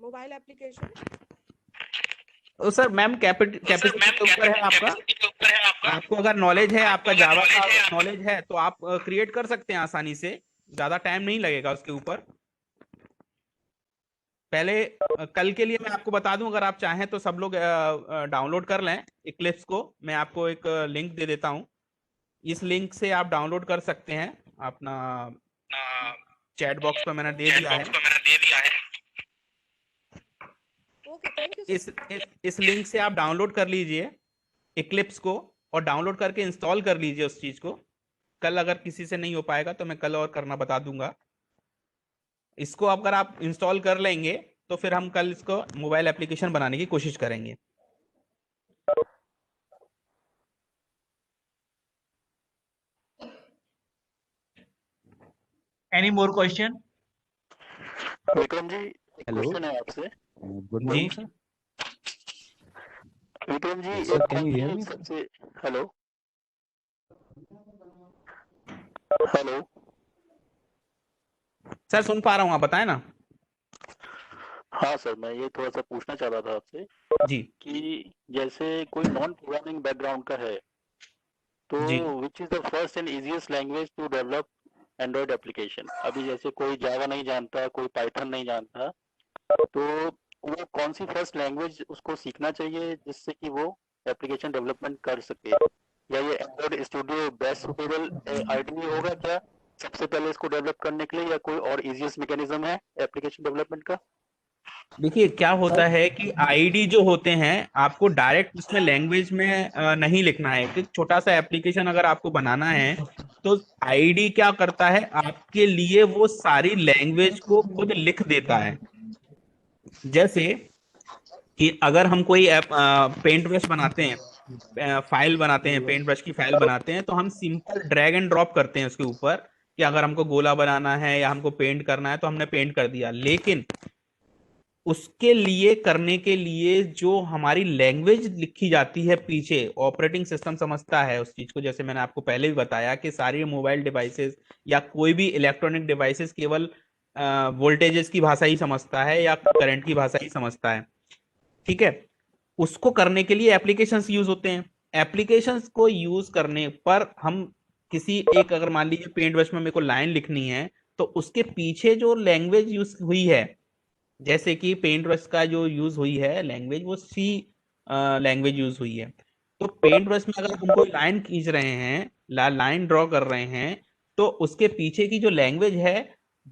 mobile application? तो sir ma'am capacity के ऊपर है आपका। आपको अगर knowledge है, आपका जावा का नॉलेज है, तो आप क्रिएट कर सकते हैं आसानी से, ज्यादा टाइम नहीं लगेगा उसके ऊपर। पहले कल के लिए मैं आपको बता दूं, अगर आप चाहें तो सब लोग डाउनलोड कर लें इक्लिप्स को। मैं आपको एक लिंक दे देता हूं, इस लिंक से आप डाउनलोड कर सकते हैं। अपना चैट बॉक्स पे मैंने दे दिया है। इस लिंक से आप डाउनलोड कर लीजिए इक्लिप्स को और डाउनलोड करके इंस्टॉल कर लीजिए उस चीज को। कल अगर किसी से नहीं हो पाएगा तो मैं कल और करना बता दूंगा। इसको अगर आप इंस्टॉल कर लेंगे तो फिर हम कल इसको मोबाइल एप्लीकेशन बनाने की कोशिश करेंगे। Any more question? Vikram ji, hello, question है आपसे। Good morning sir. Vikram ji, sir can you hear me? सबसे हेलो हेलो सर सुन पा रहा हूँ, आप बताएं ना। हाँ सर, मैं ये थोड़ा सा पूछना चाह रहा था आपसे जी कि जैसे कोई नॉन प्रोग्रामिंग बैकग्राउंड का है तो जी which is the first and easiest language to develop Android application? अभी जैसे कोई जावा नहीं जानता, कोई पाइथन नहीं जानता, तो वो कौन सी फर्स्ट लैंग्वेज उसको सीखना चाहिए जिससे कि वो एप्लीकेशन डेवलपमेंट कर सके? या ये Android studio best suitable IDE होगा क्या सबसे पहले इसको डेवलप करने के लिए, या कोई और इजीएस्ट मैकेनिज्म है एप्लीकेशन डेवलपमेंट का? देखिए क्या होता है कि आईडी जो होते हैं आपको डायरेक्ट उसमें लैंग्वेज में नहीं लिखना है। कि छोटा सा एप्लीकेशन अगर आपको बनाना है तो आईडी क्या करता है, आपके लिए वो सारी लैंग्वेज को खुद लिख देता है। जैसे कि अगर हम कोई पेंट ब्रश बनाते हैं, फाइल बनाते हैं, पेंट ब्रश की फाइल बनाते हैं, तो हम सिंपल ड्रैग एंड ड्रॉप करते हैं उसके ऊपर कि अगर हमको गोला बनाना है या हमको पेंट करना है तो हमने पेंट कर दिया। लेकिन उसके लिए करने के लिए जो हमारी लैंग्वेज लिखी जाती है पीछे, ऑपरेटिंग सिस्टम समझता है उस चीज को। जैसे मैंने आपको पहले भी बताया कि सारी मोबाइल डिवाइसेस या कोई भी इलेक्ट्रॉनिक डिवाइसेस केवल वोल्टेजेस की भाषा ही समझता है या करंट की भाषा ही समझता है। ठीक है, उसको करने के लिए एप्लीकेशंस यूज होते हैं। एप्लीकेशंस को यूज करने पर हम किसी एक, अगर मान लीजिए पेंट ब्रश में मेरे को लाइन लिखनी है, तो उसके पीछे जो लैंग्वेज यूज हुई है जैसे कि पेंट ब्रश का जो यूज हुई है लैंग्वेज, वो सी लैंग्वेज यूज हुई है। तो पेंट ब्रश में अगर हम कोई लाइन खींच रहे हैं, लाइन ड्रॉ कर रहे हैं, तो उसके पीछे की जो लैंग्वेज है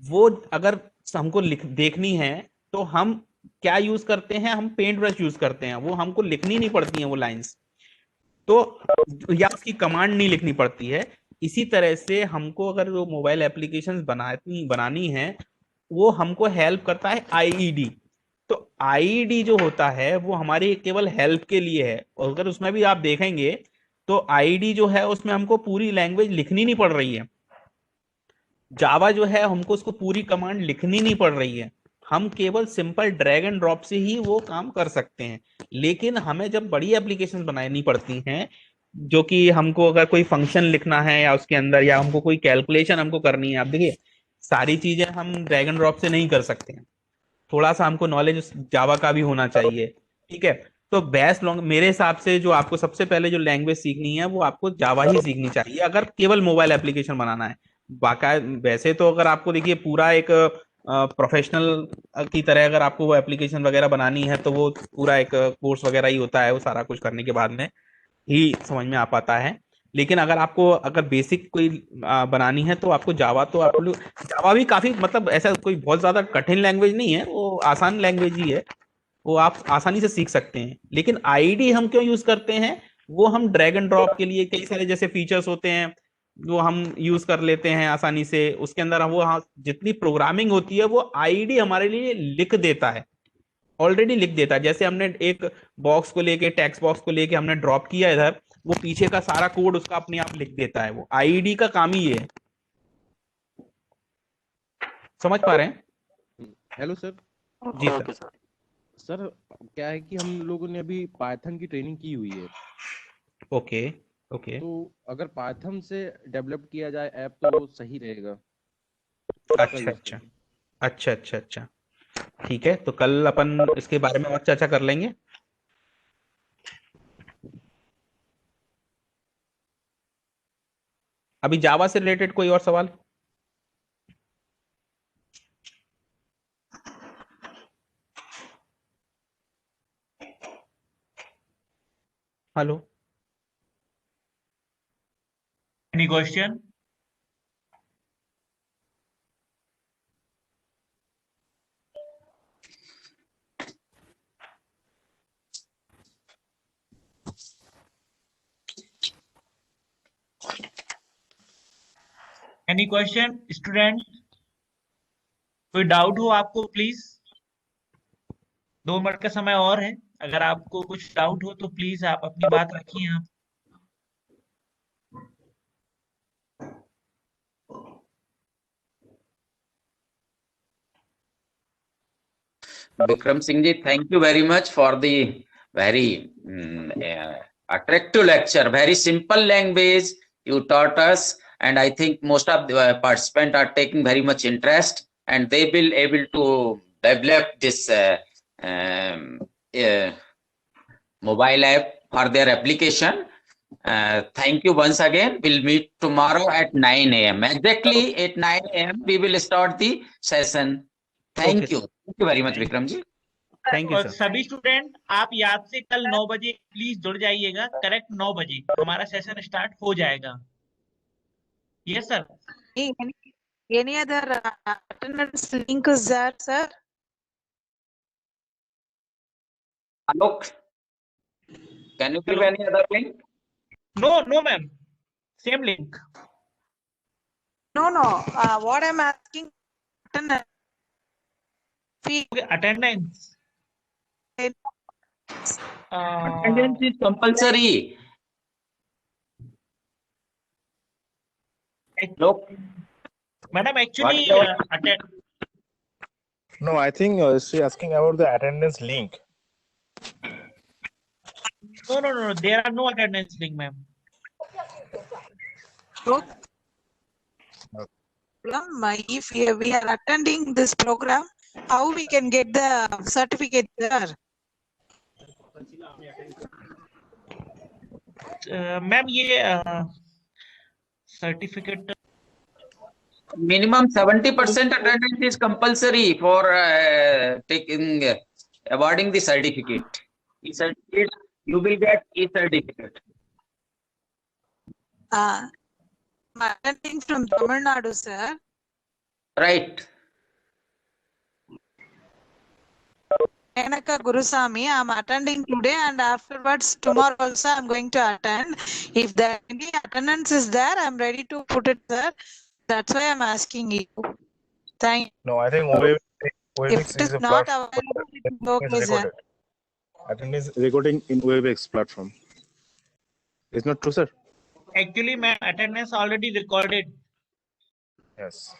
वो अगर हमको देखनी है, तो हम क्या यूज करते हैं, हम पेंट ब्रश यूज करते हैं। वो हमको लिखनी नहीं पड़ती है वो लाइंस, तो या उसकी कमांड नहीं लिखनी पड़ती है। इसी तरह से हमको अगर जो मोबाइल एप्लीकेशंस बनानी है, वो हमको हेल्प करता है आईईडी। तो आईईडी जो होता है वो हमारी केवल हेल्प के लिए है, और अगर उसमें भी आप देखेंगे तो आईईडी जो है उसमें हमको पूरी लैंग्वेज लिखनी नहीं पड़ रही है। जावा जो है हमको उसको पूरी कमांड लिखनी नहीं पड़ रही है, हम केवल सिंपल ड्रैग एंड ड्रॉप से ही वो काम कर सकते हैं। लेकिन हमें जब बड़ी एप्लीकेशन बनानी पड़ती हैं, जो कि हमको अगर कोई फंक्शन लिखना है या उसके अंदर, या हमको कोई कैलकुलेशन हमको करनी है, आप देखिए सारी चीजें हम ड्रैग एंड ड्रॉप से नहीं कर सकते हैं। थोड़ा सा हमको नॉलेज जावा का भी होना चाहिए, ठीक है। तो बेस्ट लॉन्ग मेरे हिसाब से जो आपको सबसे पहले जो लैंग्वेज सीखनी है वो आपको जावा ही सीखनी चाहिए, अगर केवल मोबाइल एप्लीकेशन बनाना है। बाका वैसे तो अगर आपको देखिए पूरा एक प्रोफेशनल की तरह अगर आपको वो एप्लीकेशन वगैरह बनानी है, तो वो पूरा एक कोर्स वगैरह ही होता है, वो सारा कुछ करने के बाद में ही समझ में आ पाता है। लेकिन अगर बेसिक कोई बनानी है तो आपको जावा, तो आप लोग जावा भी काफी मतलब ऐसा कोई बहुत ज्यादा कठिन लैंग्वेज नहीं है, वो आसान लैंग्वेज ही है, वो आप आसानी से सीख सकते हैं। लेकिन आईडी हम क्यों यूज करते हैं, वो हम ड्रैग एंड ड्रॉप के लिए कई सारे जैसे फीचर्स होते हैं वो हम यूज कर लेते हैं आसानी से। उसके अंदर हम वो, हाँ, जितनी प्रोग्रामिंग होती है वो आईडी हमारे लिए लिख देता है, ऑलरेडी लिख देता है। जैसे हमने एक बॉक्स को लेके, टेक्स्ट बॉक्स को लेके हमने ड्रॉप किया इधर, वो पीछे का सारा कोड उसका अपने आप लिख देता है। वो आईडी का काम ही ये है। समझ पा रहे हैं? Hello sir. जी सर। सर क्या है कि हम लोगों ने अभी पाइथन की ट्रेनिंग की हुई है। Okay okay. तो अगर पाइथन से डेवलप किया जाए ऐप तो वो सही रहेगा। अच्छा अच्छा अच्छा अच्छा अच्छा, ठीक है। तो कल अपन इसके बारे में और चर्चा कर लेंगे। अभी जावा से रिलेटेड कोई और सवाल? Hello, any question? Any question student? कोई डाउट हो आपको प्लीज, 2 मिनट का समय और है। अगर आपको कुछ डाउट हो तो प्लीज आप अपनी बात रखिए आप। Vikram Singh ji, thank you very much for the very attractive lecture. Very simple language you taught us, and I think most of the participants are taking very much interest, and they will able to develop this mobile app for their application. Thank you once again. We'll meet tomorrow at 9 a.m. Exactly at 9 a.m. we will start the session. Thank you. Thank you very much, Vikram ji. Thank you और sir. सभी student आप याद से कल 9 बजे please जुड़ जाइएगा। Correct 9 बजे हमारा सेशन स्टार्ट हो जाएगा। Yes sir. Any other attendance link is there, sir? Alok, can you give Hello? any other link? No, ma'am. Same link. No. What I'm asking, attendance fee. Okay, attendance. Attendance is compulsory. Look, Madam, actually, attend. No, I think she asking about the attendance link. No. There are no attendance link, ma'am. Look, if we are attending this program, how we can get the certificate there? Ma'am, ये certificate minimum 70% attendance is compulsory for taking awarding the certificate. E-certificate, you will get e-certificate. I'm attending from Tamil Nadu, sir. Right. Enaka Gurusamy, I'm attending today and afterwards tomorrow also I'm going to attend. If there any attendance is there, I'm ready to put it there. That's why I'm asking you. Thank you. No, I think If Webex it is is a not platform. available, it is Attendance okay, is sir. recorded. Attendance recording in Webex platform. It's not true, sir? Actually, ma'am, attendance already recorded. Yes.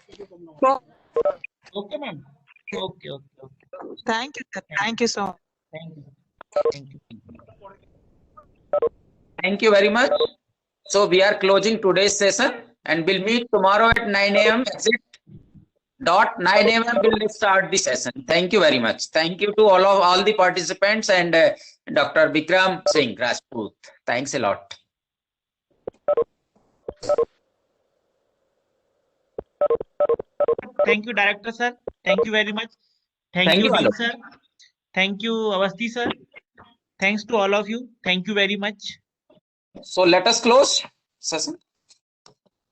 Okay, ma'am. Okay, okay, okay. Thank you, sir. Thank you so much. Thank you. Thank you. Thank you very much. So we are closing today's session and we'll meet tomorrow at 9 a.m. Exit dot 9 a.m. We'll start the session. Thank you very much. Thank you to all the participants and Dr. Bikram Singh Rajput. Thanks a lot. Thank you, Director sir. Thank you very much. Thank you, Dean sir. Thank you, Avasti sir. Thanks to all of you. Thank you very much. So let us close session.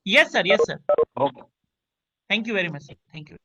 Yes, sir. Yes, sir. Okay. Thank you very much, sir. Thank you.